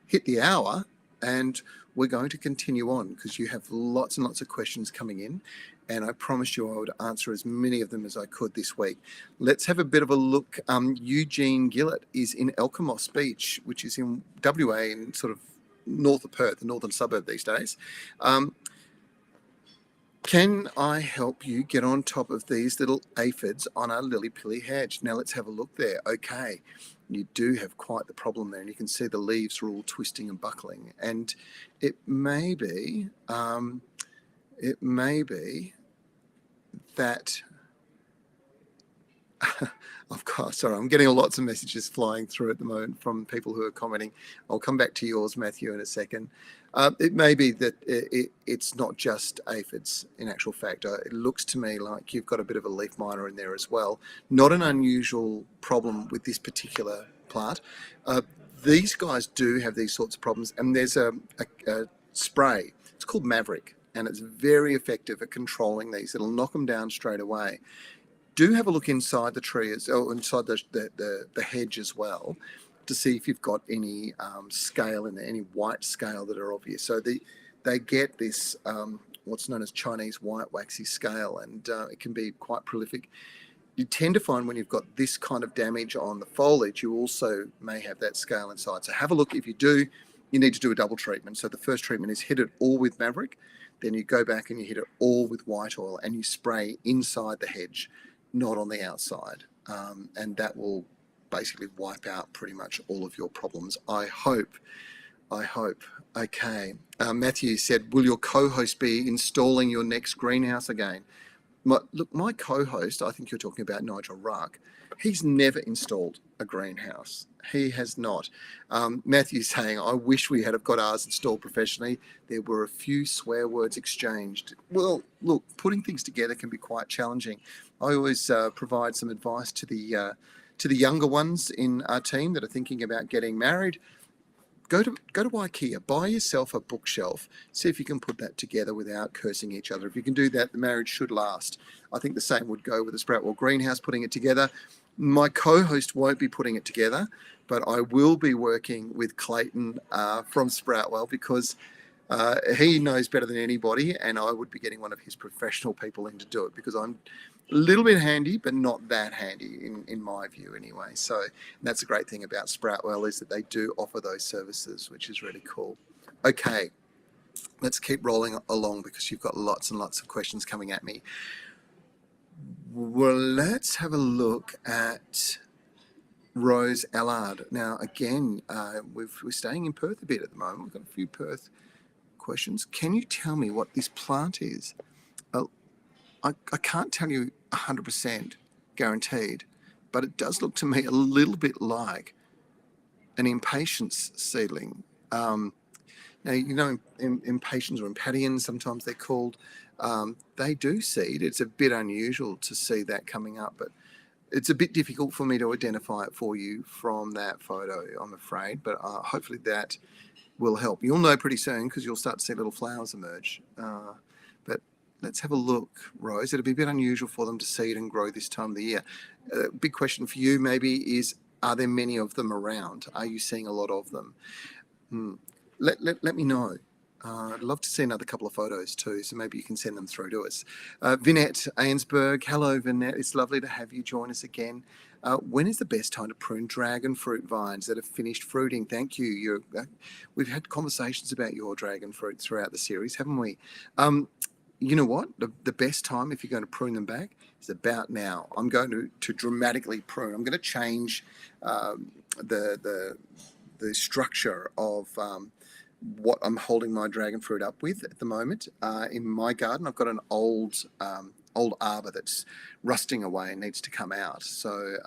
hit the hour, and we're going to continue on because you have lots and lots of questions coming in, and I promised you I would answer as many of them as I could this week. Let's have a bit of a look. Eugene Gillett is in Elcamos Beach, which is in WA, in sort of north of Perth, the northern suburb these days. Can I help you get on top of these little aphids on our lily-pilly hedge? Now let's have a look there. Okay, you do have quite the problem there, and you can see the leaves are all twisting and buckling. And it may be that sorry, I'm getting lots of messages flying through at the moment from people who are commenting. I'll come back to yours, Matthew, in a second. It may be that it's not just aphids, in actual fact. It looks to me like you've got a bit of a leaf miner in there as well. Not an unusual problem with this particular plant. These guys do have these sorts of problems, and there's a spray. It's called Maverick, and it's very effective at controlling these. It'll knock them down straight away. Do have a look inside the tree, or inside the hedge as well, to see if you've got any scale in there, any white scale that are obvious. So they get this what's known as Chinese white waxy scale, and it can be quite prolific. You tend to find when you've got this kind of damage on the foliage, you also may have that scale inside. So have a look. If you do, you need to do a double treatment. So the first treatment is hit it all with Maverick, then you go back and you hit it all with white oil, and you spray inside the hedge, not on the outside, and that will basically wipe out pretty much all of your problems. I hope. Okay. Matthew said, will your co-host be installing your next greenhouse again? My co-host, I think you're talking about Nigel Ruck, he's never installed a greenhouse. He has not. Matthew's saying, I wish we had got ours installed professionally. There were a few swear words exchanged. Well, look, putting things together can be quite challenging. I always provide some advice to the younger ones in our team that are thinking about getting married. Go to IKEA, buy yourself a bookshelf, see if you can put that together without cursing each other. If you can do that, the marriage should last. I think the same would go with the Sproutwell greenhouse, putting it together. My co-host won't be putting it together, but I will be working with Clayton from Sproutwell, because he knows better than anybody, and I would be getting one of his professional people in to do it, because I'm a little bit handy, but not that handy in my view anyway. So that's the great thing about Sproutwell, is that they do offer those services, which is really cool. Okay, let's keep rolling along because you've got lots and lots of questions coming at me. Well, let's have a look at Rose Allard. Now, again, we're staying in Perth a bit at the moment. We've got a few Perth questions. Can you tell me what this plant is? I can't tell you 100% guaranteed, but it does look to me a little bit like an impatiens seedling. Now, you know, impatiens or impatiens, sometimes they're called, they do seed. It's a bit unusual to see that coming up, but it's a bit difficult for me to identify it for you from that photo, I'm afraid, but hopefully that will help. You'll know pretty soon because you'll start to see little flowers emerge. But let's have a look, Rose. It'll be a bit unusual for them to seed and grow this time of the year. Big question for you maybe is, are there many of them around? Are you seeing a lot of them? Let me know. I'd love to see another couple of photos too, so maybe you can send them through to us. Vinette Ainsberg, hello Vinette. It's lovely to have you join us again. When is the best time to prune dragon fruit vines that have finished fruiting? Thank you. We've had conversations about your dragon fruit throughout the series, haven't we? You know what? The best time, if you're going to prune them back, is about now. I'm going to dramatically prune. I'm going to change the structure of what I'm holding my dragon fruit up with at the moment. In my garden, I've got an old arbor that's rusting away and needs to come out. So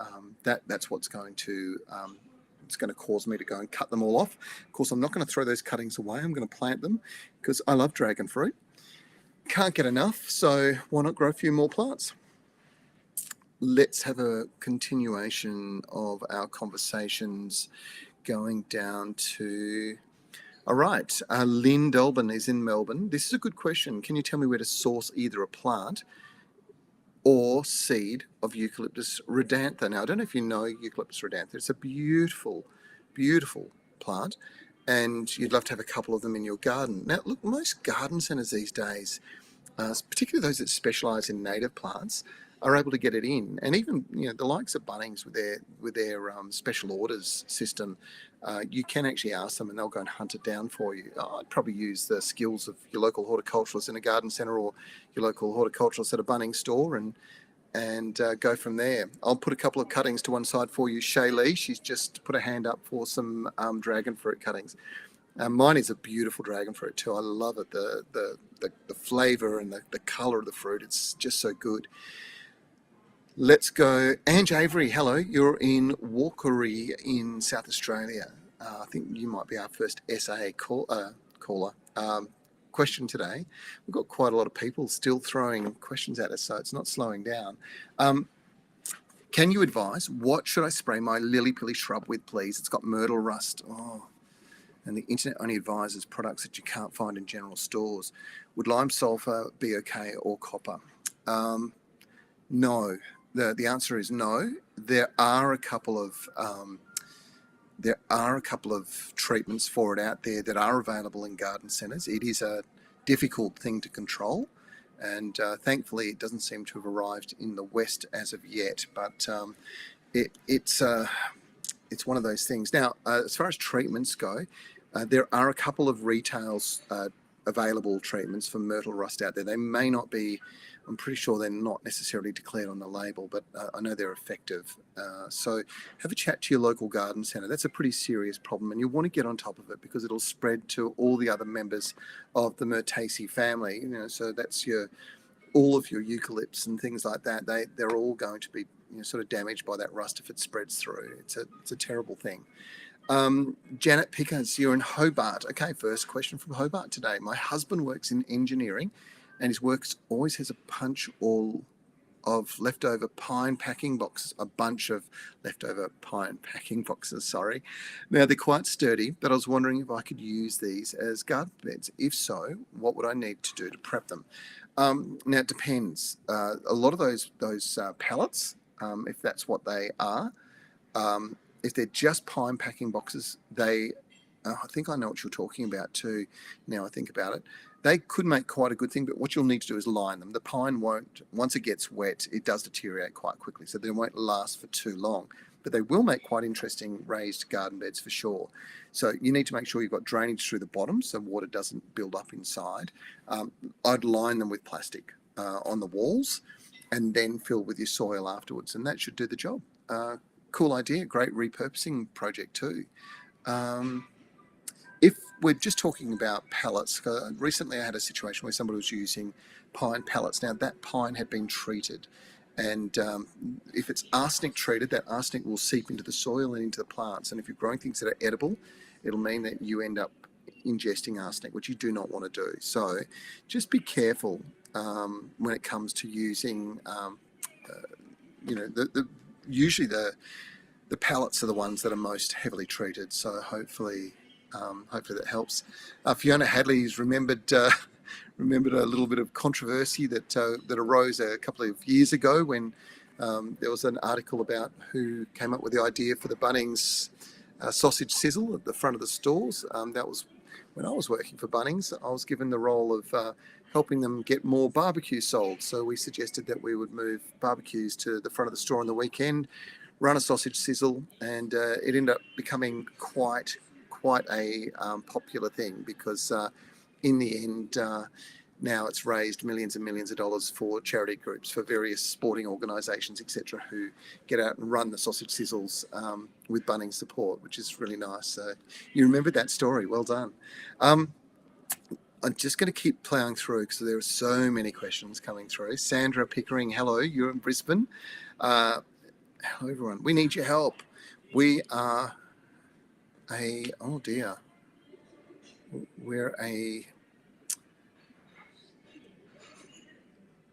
that's what's going to it's going to cause me to go and cut them all off. Of course, I'm not going to throw those cuttings away. I'm going to plant them because I love dragon fruit. Can't get enough, so why not grow a few more plants? Let's have a continuation of our conversations going down to... All right, Lynn Dolben is in Melbourne. This is a good question. Can you tell me where to source either a plant or seed of Eucalyptus rhodantha? Now, I don't know if you know Eucalyptus rhodantha. It's a beautiful, beautiful plant. and you'd love to have a couple of them in your garden. Now, look, most garden centres these days, particularly those that specialise in native plants, are able to get it in, and even the likes of Bunnings with their special orders system, you can actually ask them, and they'll go and hunt it down for you. I'd probably use the skills of your local horticulturalist in a garden centre or your local horticulturalist at a Bunnings store, and go from there. I'll put a couple of cuttings to one side for you, Shaylee. She's just put a hand up for some dragon fruit cuttings. Mine is a beautiful dragon fruit too. I love it. The flavour and the colour of the fruit. It's just so good. Let's go. Ange Avery, hello. You're in Walkery in South Australia. I think you might be our first SA caller. Question today. We've got quite a lot of people still throwing questions at us, so it's not slowing down. Can you advise, what should I spray my lily-pilly shrub with, please? It's got myrtle rust. Oh, and the internet only advises products that you can't find in general stores. Would lime sulfur be okay, or copper? No. The answer is no. There are a couple of treatments for it out there that are available in garden centres. It is a difficult thing to control, and thankfully it doesn't seem to have arrived in the West as of yet. But it's one of those things. Now, as far as treatments go, there are a couple of retails available treatments for myrtle rust out there. They may not be, I'm pretty sure they're not necessarily declared on the label, but I know they're effective. So have a chat to your local garden centre. That's a pretty serious problem, and you want to get on top of it because it'll spread to all the other members of the Myrtaceae family. So that's all of your eucalypts and things like that. They're all going to be sort of damaged by that rust if it spreads through. It's a terrible thing. Janet Pickers, you're in Hobart. Okay, first question from Hobart today. My husband works in engineering, and his work always has a bunch of leftover pine packing boxes, sorry. Now, they're quite sturdy, but I was wondering if I could use these as garden beds. If so, what would I need to do to prep them? Now, it depends. A lot of those pallets, if that's what they are, if they're just pine packing boxes, I think I know what you're talking about too, now I think about it. They could make quite a good thing, but what you'll need to do is line them. The pine won't, once it gets wet, it does deteriorate quite quickly, so they won't last for too long. But they will make quite interesting raised garden beds for sure. So you need to make sure you've got drainage through the bottom so water doesn't build up inside. I'd line them with plastic on the walls and then fill with your soil afterwards, and that should do the job. Cool idea, great repurposing project too. If we're just talking about pallets, recently I had a situation where somebody was using pine pallets. Now, that pine had been treated, and if it's arsenic treated, that arsenic will seep into the soil and into the plants, and if you're growing things that are edible, it'll mean that you end up ingesting arsenic, which you do not want to do. So just be careful when it comes to using, usually the pallets are the ones that are most heavily treated. So hopefully that helps. Fiona Hadley's remembered a little bit of controversy that arose a couple of years ago when there was an article about who came up with the idea for the Bunnings sausage sizzle at the front of the stores. That was when I was working for Bunnings. I was given the role of helping them get more barbecue sold. So we suggested that we would move barbecues to the front of the store on the weekend, run a sausage sizzle, and it ended up becoming quite a popular thing because in the end, now it's raised millions and millions of dollars for charity groups, for various sporting organisations, etc., who get out and run the sausage sizzles with Bunnings support, which is really nice. You remembered that story. Well done. I'm just going to keep ploughing through because there are so many questions coming through. Sandra Pickering, hello. You're in Brisbane. Hello, everyone. We need your help. We are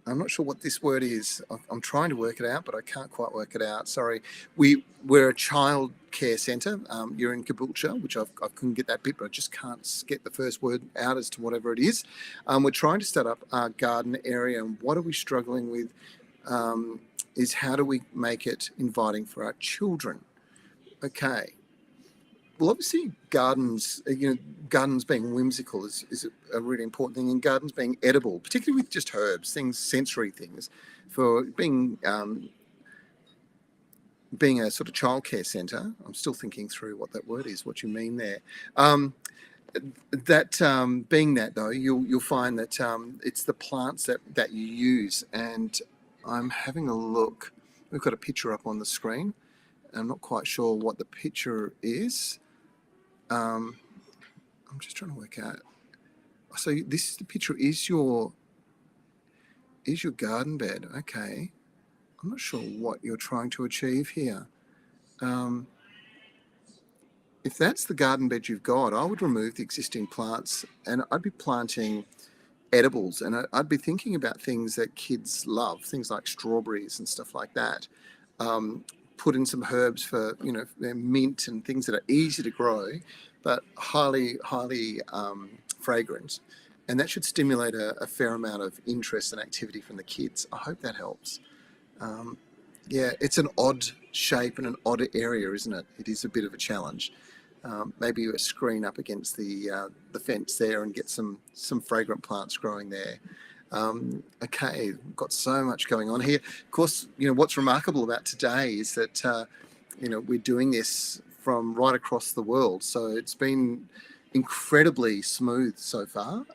I'm not sure what this word is. I'm trying to work it out, but I can't quite work it out. Sorry. We're a child care centre. You're in Caboolture, which I couldn't get that bit, but I just can't get the first word out as to whatever it is. We're trying to set up our garden area, and what are we struggling with is how do we make it inviting for our children? Okay. Well, obviously, gardens being whimsical is a really important thing, and gardens being edible, particularly with just herbs, things, sensory things, for being a sort of childcare centre. I'm still thinking through what that word is, what you mean there. Being that though, you'll find that it's the plants that you use, and I'm having a look. We've got a picture up on the screen. I'm not quite sure what the picture is. I'm just trying to work out. So this is the picture. Is your garden bed? Okay. I'm not sure what you're trying to achieve here. If that's the garden bed you've got, I would remove the existing plants and I'd be planting edibles, and I'd be thinking about things that kids love, things like strawberries and stuff like that. Put in some herbs for, mint and things that are easy to grow, but highly fragrant. And that should stimulate a fair amount of interest and activity from the kids. I hope that helps. Yeah, it's an odd shape and an odd area, isn't it? It is a bit of a challenge. Maybe you screen up against the fence there and get some fragrant plants growing there. Okay, we've got so much going on here. Of course, what's remarkable about today is that we're doing this from right across the world, so it's been incredibly smooth so far.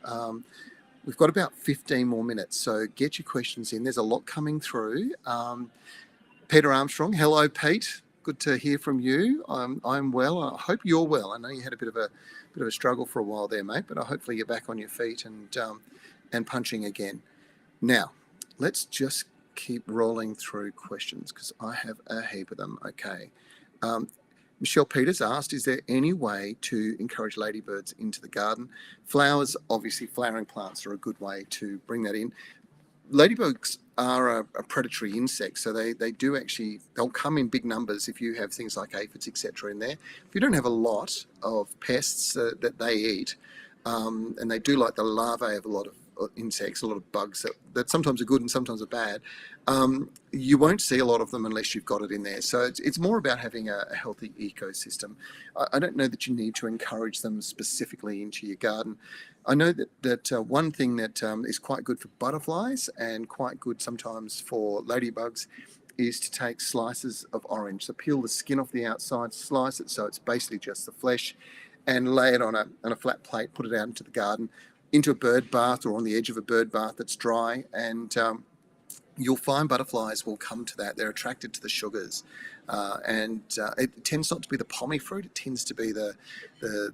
We've got about 15 more minutes, so get your questions in. There's a lot coming through. Peter Armstrong, hello, Pete. Good to hear from you. I'm well. I hope you're well. I know you had a bit of a struggle for a while there, mate, but hopefully you're back on your feet and punching again. Now, let's just keep rolling through questions because I have a heap of them. Okay. Michelle Peters asked, is there any way to encourage ladybirds into the garden? Flowers, obviously, flowering plants are a good way to bring that in. Ladybugs are a predatory insect, so they'll come in big numbers if you have things like aphids, etc. in there. If you don't have a lot of pests that they eat, and they do like the larvae of a lot of insects, a lot of bugs that sometimes are good and sometimes are bad, you won't see a lot of them unless you've got it in there. So it's more about having a healthy ecosystem. I don't know that you need to encourage them specifically into your garden. I know that one thing that is quite good for butterflies and quite good sometimes for ladybugs is to take slices of orange. So peel the skin off the outside, slice it so it's basically just the flesh, and lay it on a flat plate, put it out into the garden, into a bird bath or on the edge of a bird bath that's dry, and you'll find butterflies will come to that. They're attracted to the sugars, and it tends not to be the pommy fruit. It tends to be the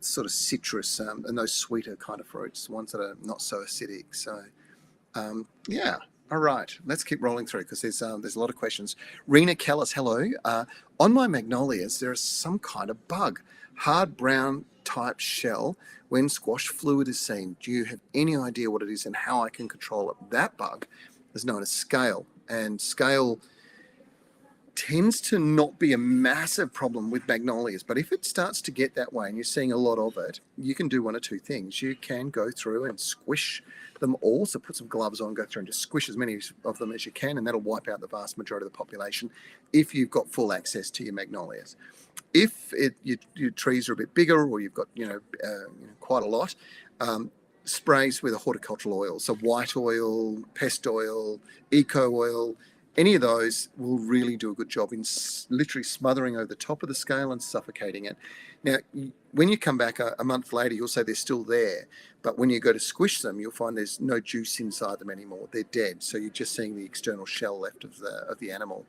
sort of citrus and those sweeter kind of fruits, ones that are not so acidic. So, yeah. All right, let's keep rolling through because there's a lot of questions. Rena Kellis, hello. On my magnolias, there is some kind of bug, hard brown type shell when squash fluid is seen. Do you have any idea what it is and how I can control it? That bug is known as scale, and scale tends to not be a massive problem with magnolias, but if it starts to get that way and you're seeing a lot of it, you can do one of two things. You can go through and squish them all, so put some gloves on, go through and just squish as many of them as you can, and that'll wipe out the vast majority of the population if you've got full access to your magnolias. If your trees are a bit bigger or you've got quite a lot, sprays with a horticultural oil, so white oil, pest oil, eco oil, any of those will really do a good job in literally smothering over the top of the scale and suffocating it. Now, when you come back a month later, you'll say they're still there, but when you go to squish them, you'll find there's no juice inside them anymore. They're dead, so you're just seeing the external shell left of the animal.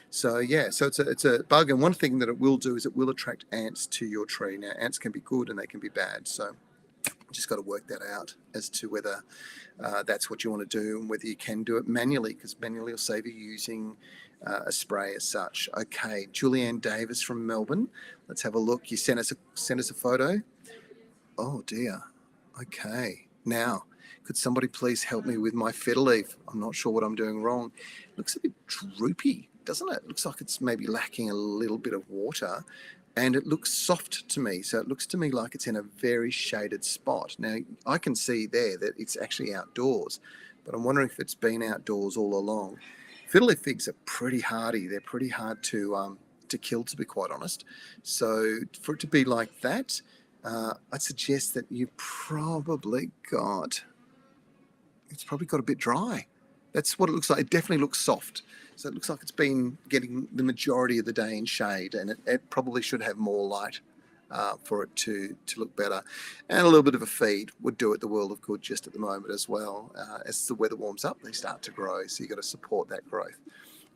So yeah, so it's a bug, and one thing that it will do is it will attract ants to your tree. Now, ants can be good and they can be bad, so just got to work that out as to whether that's what you want to do and whether you can do it manually, because manually will save you using a spray as such. Okay, Julianne Davis from Melbourne. Let's have a look. You sent us a photo. Oh dear. Okay. Now, could somebody please help me with my fiddle leaf? I'm not sure what I'm doing wrong. It looks a bit droopy, doesn't it? It looks like it's maybe lacking a little bit of water. And it looks soft to me, so it looks to me like it's in a very shaded spot. Now, I can see there that it's actually outdoors, but I'm wondering if it's been outdoors all along. Fiddle leaf figs are pretty hardy. They're pretty hard to to kill, to be quite honest. So for it to be like that, I'd suggest that you've probably got a bit dry. That's what it looks like. It definitely looks soft. So it looks like it's been getting the majority of the day in shade, and it probably should have more light for it to look better. And a little bit of a feed would do it the world of good just at the moment as well. As the weather warms up, they start to grow, so you've got to support that growth.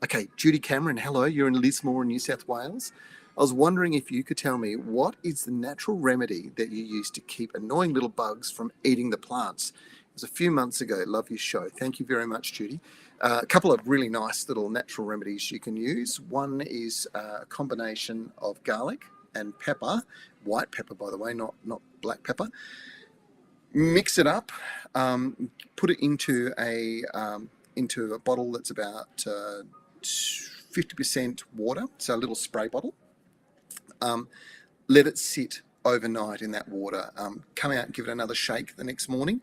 Okay, Judy Cameron, hello. You're in Lismore, New South Wales. I was wondering if you could tell me what is the natural remedy that you use to keep annoying little bugs from eating the plants? It was a few months ago. Love your show. Thank you very much, Judy. A couple of really nice little natural remedies you can use. One is a combination of garlic and pepper, white pepper, by the way, not black pepper. Mix it up, put it into a bottle that's about 50% water, so a little spray bottle. Let it sit overnight in that water. Come out and give it another shake the next morning.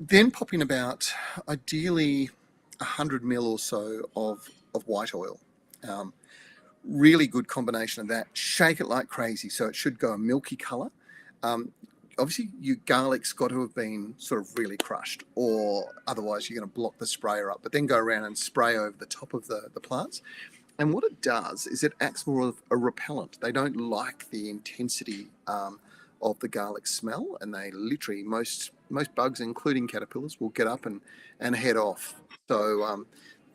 Then pop in about, ideally, 100 ml or so of white oil. Really good combination of that. Shake it like crazy, so it should go a milky colour. Obviously, your garlic's got to have been sort of really crushed, or otherwise you're going to block the sprayer up. But then go around and spray over the top of the plants. And what it does is it acts more of a repellent. They don't like the intensity of the garlic smell, and they literally, most bugs, including caterpillars, will get up and head off. So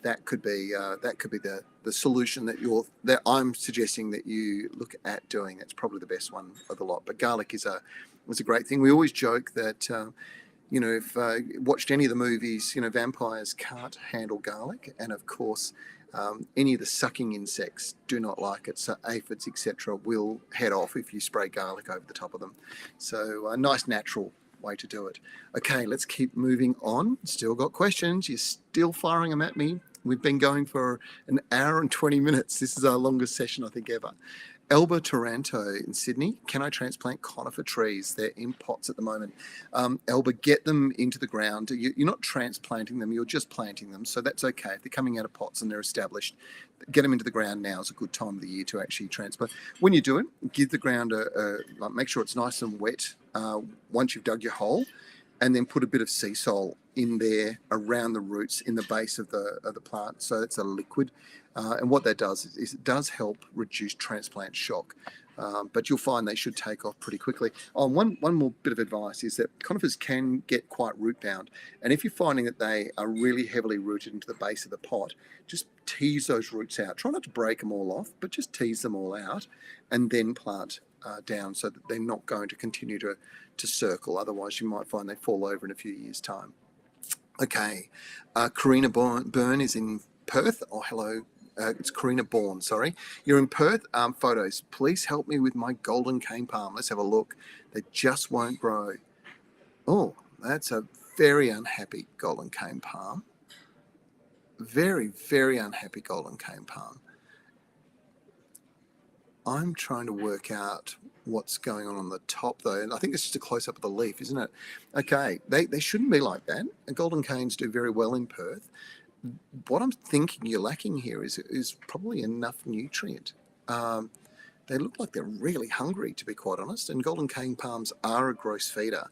that could be the solution that I'm suggesting that you look at doing. That's probably the best one of the lot. But garlic is a great thing. We always joke that if watched any of the movies, vampires can't handle garlic, and of course any of the sucking insects do not like it. So aphids, etc., will head off if you spray garlic over the top of them. So a nice natural way to do it. Okay, let's keep moving on. Still got questions. You're still firing them at me. We've been going for an hour and 20 minutes. This is our longest session, I think, ever. Elba Taranto in Sydney. Can I transplant conifer trees? They're in pots at the moment. Elba, get them into the ground. You're not transplanting them, you're just planting them. So that's okay. If they're coming out of pots and they're established, get them into the ground now is a good time of the year to actually transplant. When you do it, give the ground make sure it's nice and wet once you've dug your hole, and then put a bit of sea salt in there around the roots in the base of the plant. So it's a liquid. And what that does is it does help reduce transplant shock. But you'll find they should take off pretty quickly. One more bit of advice is that conifers can get quite root bound. And if you're finding that they are really heavily rooted into the base of the pot, just tease those roots out. Try not to break them all off, but just tease them all out and then plant down so that they're not going to continue to circle. Otherwise, you might find they fall over in a few years' time. Okay, Karina Byrne is in Perth. Oh, hello. It's Karina Bourne, sorry. You're in Perth. Photos. Please help me with my golden cane palm. Let's have a look. They just won't grow. Oh, that's a very unhappy golden cane palm. Very, very unhappy golden cane palm. I'm trying to work out what's going on the top, though. And I think it's just a close-up of the leaf, isn't it? Okay, they shouldn't be like that. And golden canes do very well in Perth. What I'm thinking you're lacking here is probably enough nutrient. They look like they're really hungry, to be quite honest, and golden cane palms are a gross feeder.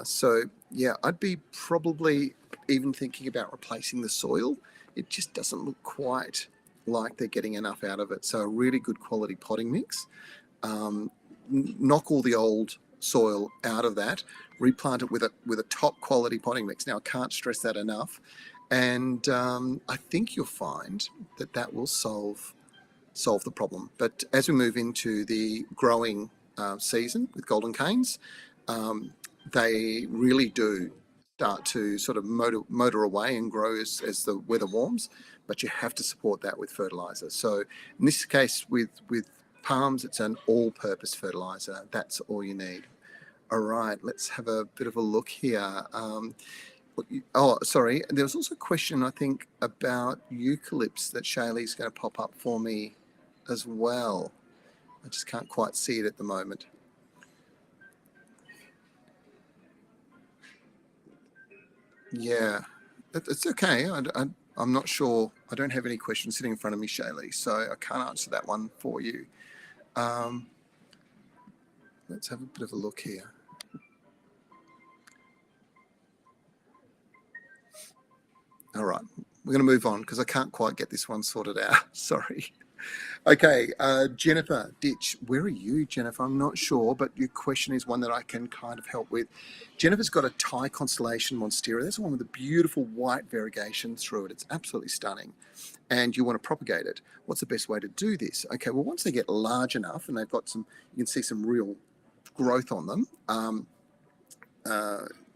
So, yeah, I'd be probably even thinking about replacing the soil. It just doesn't look quite like they're getting enough out of it. So a really good quality potting mix. Knock all the old soil out of that, replant it with a top quality potting mix. Now, I can't stress that enough. And I think you'll find that will solve the problem. But as we move into the growing season with golden canes, they really do start to sort of motor away and grow as the weather warms. But you have to support that with fertilizer. So in this case, with palms, it's an all-purpose fertilizer. That's all you need. All right, let's have a bit of a look here. Oh, sorry. There was also a question, I think, about eucalypts that Shaylee's going to pop up for me as well. I just can't quite see it at the moment. Yeah, it's okay. I'm not sure. I don't have any questions sitting in front of me, Shaylee, so I can't answer that one for you. Let's have a bit of a look here. All right, we're going to move on because I can't quite get this one sorted out. Sorry. Okay, Jennifer Ditch, where are you, Jennifer? I'm not sure, but your question is one that I can kind of help with. Jennifer's got a Thai constellation monstera. That's the one with the beautiful white variegation through it. It's absolutely stunning. And you want to propagate it. What's the best way to do this? Okay, well, once they get large enough and they've got some, you can see some real growth on them,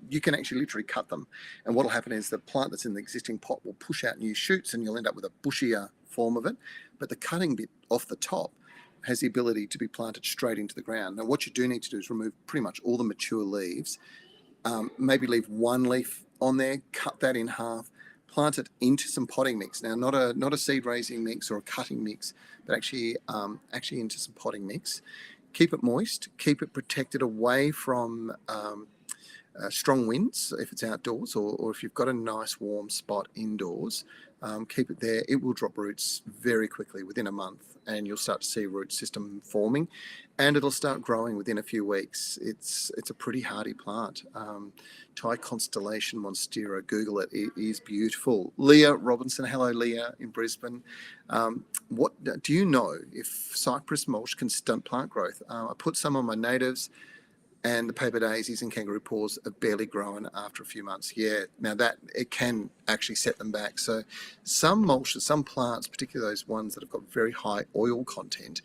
you can actually literally cut them. And what will happen is the plant that's in the existing pot will push out new shoots and you'll end up with a bushier form of it. But the cutting bit off the top has the ability to be planted straight into the ground. Now, what you do need to do is remove pretty much all the mature leaves, maybe leave one leaf on there, cut that in half, plant it into some potting mix. Now, not a seed raising mix or a cutting mix, but actually into some potting mix. Keep it moist, keep it protected away from strong winds if it's outdoors, or if you've got a nice warm spot indoors, keep it there. It will drop roots very quickly within a month, and you'll start to see root system forming, and it'll start growing within a few weeks. It's a pretty hardy plant. Thai constellation monstera, Google it. It is beautiful. Leah Robinson, hello Leah in Brisbane. What do you know if cypress mulch can stunt plant growth? I put some on my natives, and the paper daisies and kangaroo paws are barely growing after a few months. Yeah, now that it can actually set them back. So some mulches, some plants, particularly those ones that have got very high oil content,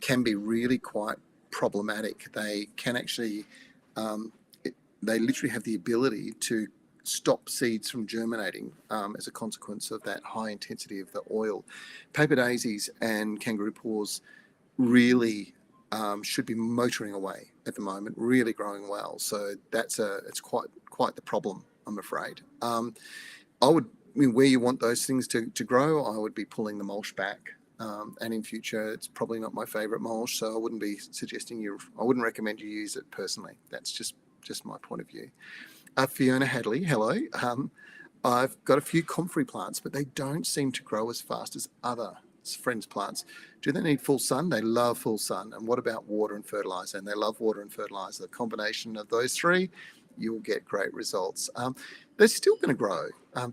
can be really quite problematic. They can actually, they literally have the ability to stop seeds from germinating as a consequence of that high intensity of the oil. Paper daisies and kangaroo paws really should be motoring away at the moment, really growing well. So it's quite the problem, I'm afraid. Where you want those things to grow, I would be pulling the mulch back. And in future, it's probably not my favourite mulch, so I wouldn't be suggesting I wouldn't recommend you use it personally. That's just my point of view. Fiona Hadley, hello. I've got a few comfrey plants, but they don't seem to grow as fast as other friends' plants. Do they need full sun? They love full sun. And what about water and fertilizer? And they love water and fertilizer. The combination of those three, you'll get great results. They're still going to grow,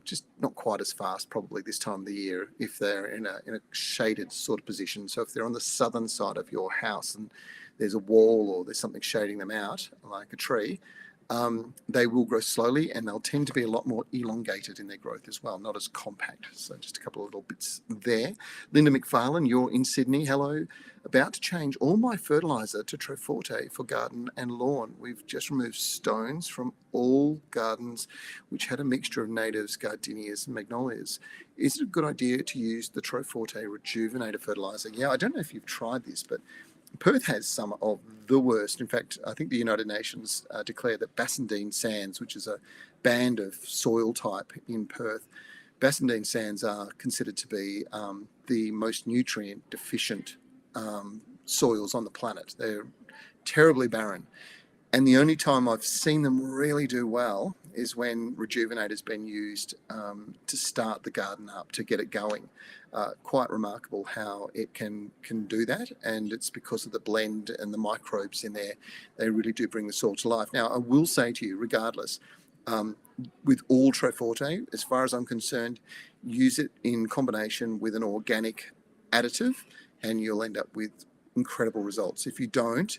just not quite as fast probably this time of the year if they're in a shaded sort of position. So if they're on the southern side of your house and there's a wall or there's something shading them out, like a tree, they will grow slowly and they'll tend to be a lot more elongated in their growth as well, not as compact. So just a couple of little bits there. Linda McFarlane, you're in Sydney. Hello. About to change all my fertiliser to Trevor for garden and lawn. We've just removed stones from all gardens which had a mixture of natives, gardenias and magnolias. Is it a good idea to use the Trevor Rejuvenator fertiliser? Yeah, I don't know if you've tried this, but Perth has some of the worst. In fact, I think the United Nations declared that Bassendean sands, which is a band of soil type in Perth, Bassendean sands are considered to be the most nutrient deficient soils on the planet. They're terribly barren. And the only time I've seen them really do well is when Rejuvenator's been used to start the garden up, to get it going. Quite remarkable how it can do that, and it's because of the blend and the microbes in there. They really do bring the soil to life. Now, I will say to you, regardless, with all Trevor, as far as I'm concerned, use it in combination with an organic additive, and you'll end up with incredible results. If you don't,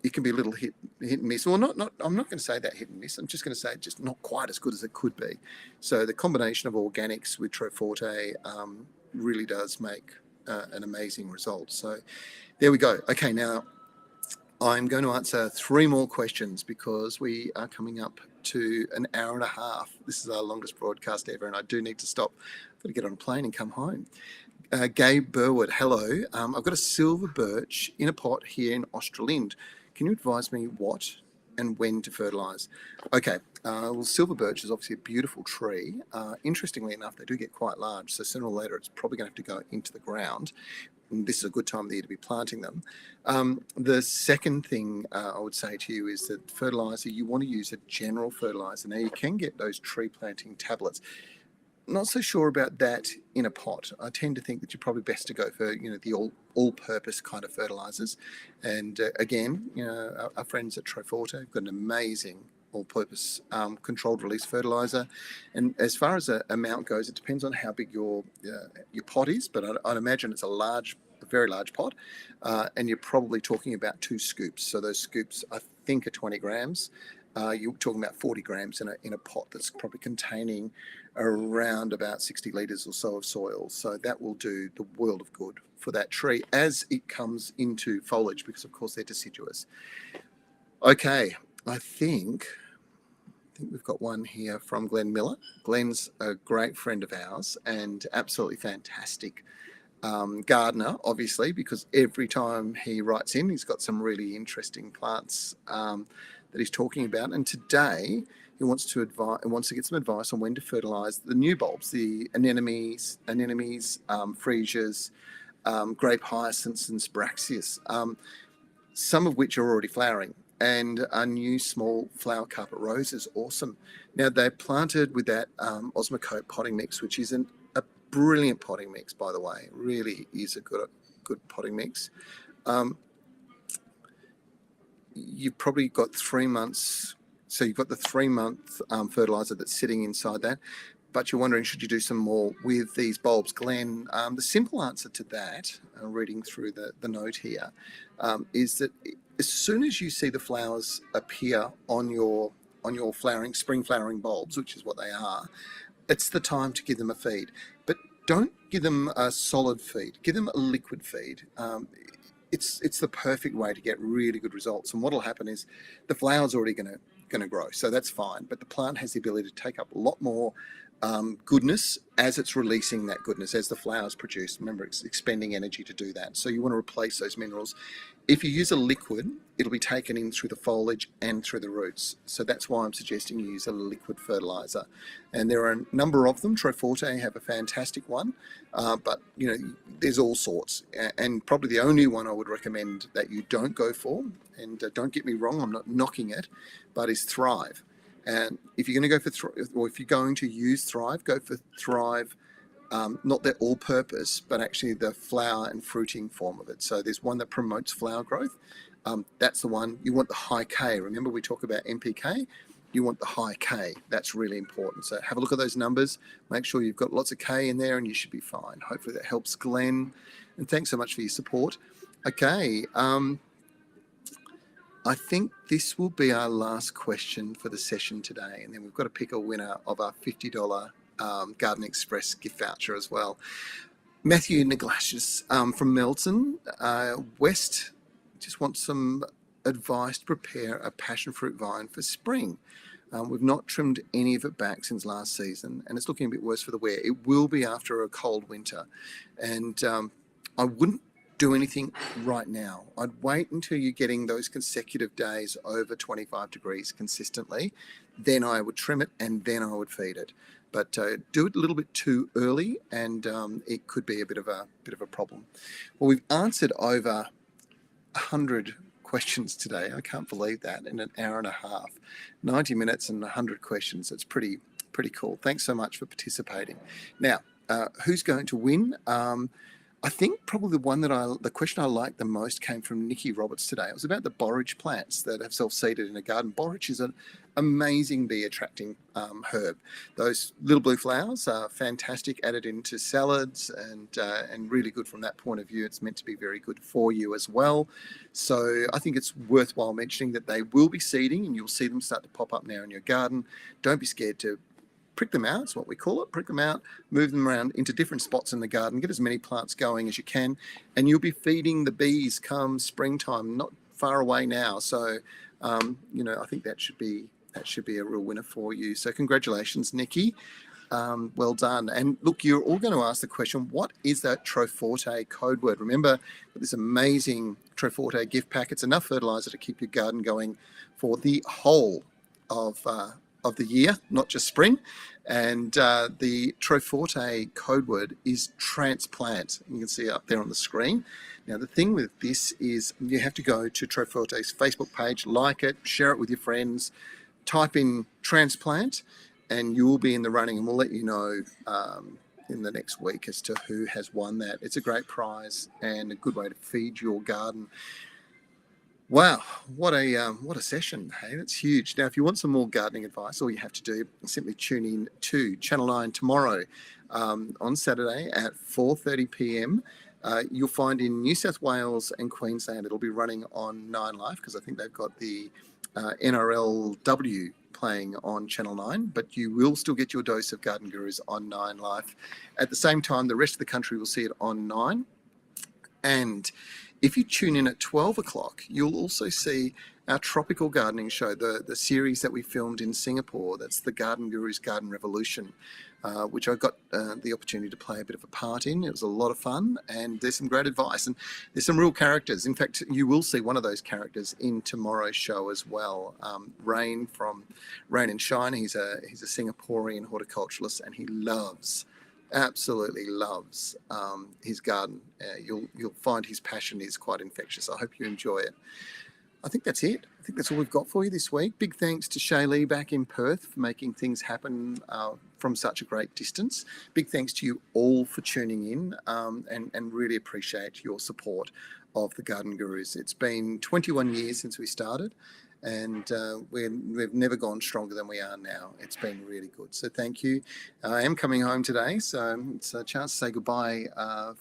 it can be a little hit and miss, or not. I'm not going to say that hit and miss. I'm just going to say just not quite as good as it could be. So the combination of organics with Trevor really does make an amazing result. So there we go. Okay, now I'm going to answer 3 more questions because we are coming up to an hour and a half. This is our longest broadcast ever, and I do need to stop. I've got to get on a plane and come home. Gabe Burwood, hello. I've got a silver birch in a pot here in Australind. Can you advise me what and when to fertilise? Okay, well, silver birch is obviously a beautiful tree. Interestingly enough, they do get quite large, so sooner or later it's probably going to have to go into the ground. And this is a good time of the year to be planting them. The second thing I would say to you is that fertiliser, you want to use a general fertiliser. Now, you can get those tree planting tablets. not so sure about that in a pot. I tend to think that you're probably best to go for, the all-purpose kind of fertilizers. And again, our friends at Troforte have got an amazing all-purpose controlled release fertilizer. And as far as a amount goes, it depends on how big your pot is, but I'd imagine it's a very large pot, and you're probably talking about 2 scoops. So those scoops, I think, are 20 grams. You're talking about 40 grams in a pot that's probably containing around about 60 litres or so of soil. So that will do the world of good for that tree as it comes into foliage, because of course they're deciduous. Okay, I think we've got one here from Glenn Miller. Glenn's a great friend of ours and absolutely fantastic gardener, obviously, because every time he writes in, he's got some really interesting plants that he's talking about. And today he wants to get some advice on when to fertilise the new bulbs, the anemones, freesias, grape hyacinths, and spraxias, some of which are already flowering. And our new small flower carpet rose is awesome. Now, they're planted with that Osmocote potting mix, which is a brilliant potting mix, by the way. It really is a good potting mix. You've probably got 3 months. So you've got the 3-month fertilizer that's sitting inside that, but you're wondering, should you do some more with these bulbs? Glenn, the simple answer to that, reading through the note here, is that as soon as you see the flowers appear on your spring flowering bulbs, which is what they are, it's the time to give them a feed. But don't give them a solid feed. Give them a liquid feed. It's the perfect way to get really good results. And what will happen is the flower's already going to grow, so that's fine. But the plant has the ability to take up a lot more goodness as it's releasing that goodness, as the flowers produce. Remember, it's expending energy to do that. So you want to replace those minerals. If you use a liquid, it'll be taken in through the foliage and through the roots. So that's why I'm suggesting you use a liquid fertilizer. And there are a number of them. Troforte have a fantastic one, but there's all sorts. And probably the only one I would recommend that you don't go for, and don't get me wrong, I'm not knocking it, but is Thrive. And if you're going to go for or if you're going to use Thrive, go for Thrive, not the all-purpose, but actually the flower and fruiting form of it. So there's one that promotes flower growth. That's the one. You want the high K. Remember, we talk about NPK. You want the high K. That's really important. So have a look at those numbers. Make sure you've got lots of K in there, and you should be fine. Hopefully that helps, Glenn. And thanks so much for your support. Okay. I think this will be our last question for the session today, and then we've got to pick a winner of our $50 Garden Express gift voucher as well. Matthew Neglashis from Melton West just wants some advice to prepare a passion fruit vine for spring. We've not trimmed any of it back since last season, and it's looking a bit worse for the wear. It will be after a cold winter, and I wouldn't do anything right now. I'd wait until you're getting those consecutive days over 25 degrees consistently. Then I would trim it, and then I would feed it. But do it a little bit too early, and it could be a bit of a problem. Well, we've answered over 100 questions today. I can't believe that, in an hour and a half. 90 minutes and 100 questions. It's pretty cool. Thanks so much for participating. Now, who's going to win? I think probably the question I liked the most came from Nikki Roberts today. It was about the borage plants that have self-seeded in a garden. Borage is an amazing bee-attracting herb. Those little blue flowers are fantastic, added into salads, and really good from that point of view. It's meant to be very good for you as well. So I think it's worthwhile mentioning that they will be seeding, and you'll see them start to pop up now in your garden. Don't be scared to prick them out. It's what we call it. Prick them out, move them around into different spots in the garden, get as many plants going as you can, and you'll be feeding the bees come springtime, not far away now. So, I think that should be a real winner for you. So congratulations, Nikki. Well done. And look, you're all going to ask the question, what is that Troforte code word? Remember this amazing Troforte gift pack. It's enough fertilizer to keep your garden going for the whole of the year, not just spring. And the Troforte code word is transplant. You can see it up there on the screen. Now, the thing with this is you have to go to Troforte's Facebook page, like it, share it with your friends, type in transplant, and you will be in the running, and we'll let you know in the next week as to who has won that. It's a great prize and a good way to feed your garden. Wow, what a session! Hey, that's huge. Now, if you want some more gardening advice, all you have to do is simply tune in to Channel 9 tomorrow on Saturday at 4:30 p.m. You'll find in New South Wales and Queensland it'll be running on 9 Live, because I think they've got the NRLW playing on Channel 9, but you will still get your dose of Garden Gurus on 9 Live. At the same time, the rest of the country will see it on 9. And if you tune in at 12 o'clock, you'll also see our tropical gardening show, the series that we filmed in Singapore. That's the Garden Gurus Garden Revolution, which I got the opportunity to play a bit of a part in. It was a lot of fun, and there's some great advice, and there's some real characters. In fact, you will see one of those characters in tomorrow's show as well. Rain from Rain and Shine. He's a Singaporean horticulturalist, and he absolutely loves his garden. You'll find his passion is quite infectious. I hope you enjoy it. I think that's it. I think that's all we've got for you this week. Big thanks to Shaylee back in Perth for making things happen from such a great distance. Big thanks to you all for tuning in, and really appreciate your support of the Garden Gurus. It's been 21 years since we started, and we've never gone stronger than we are now. It's been really good. So thank you. I am coming home today, so it's a chance to say goodbye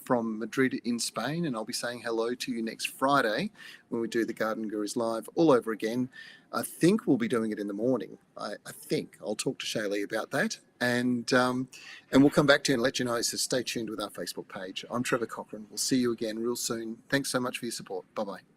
from Madrid in Spain, and I'll be saying hello to you next Friday when we do the Garden Gurus Live all over again. I think we'll be doing it in the morning. I think. I'll talk to Shaylee about that, and we'll come back to you and let you know, so stay tuned with our Facebook page. I'm Trevor Cochran. We'll see you again real soon. Thanks so much for your support. Bye-bye.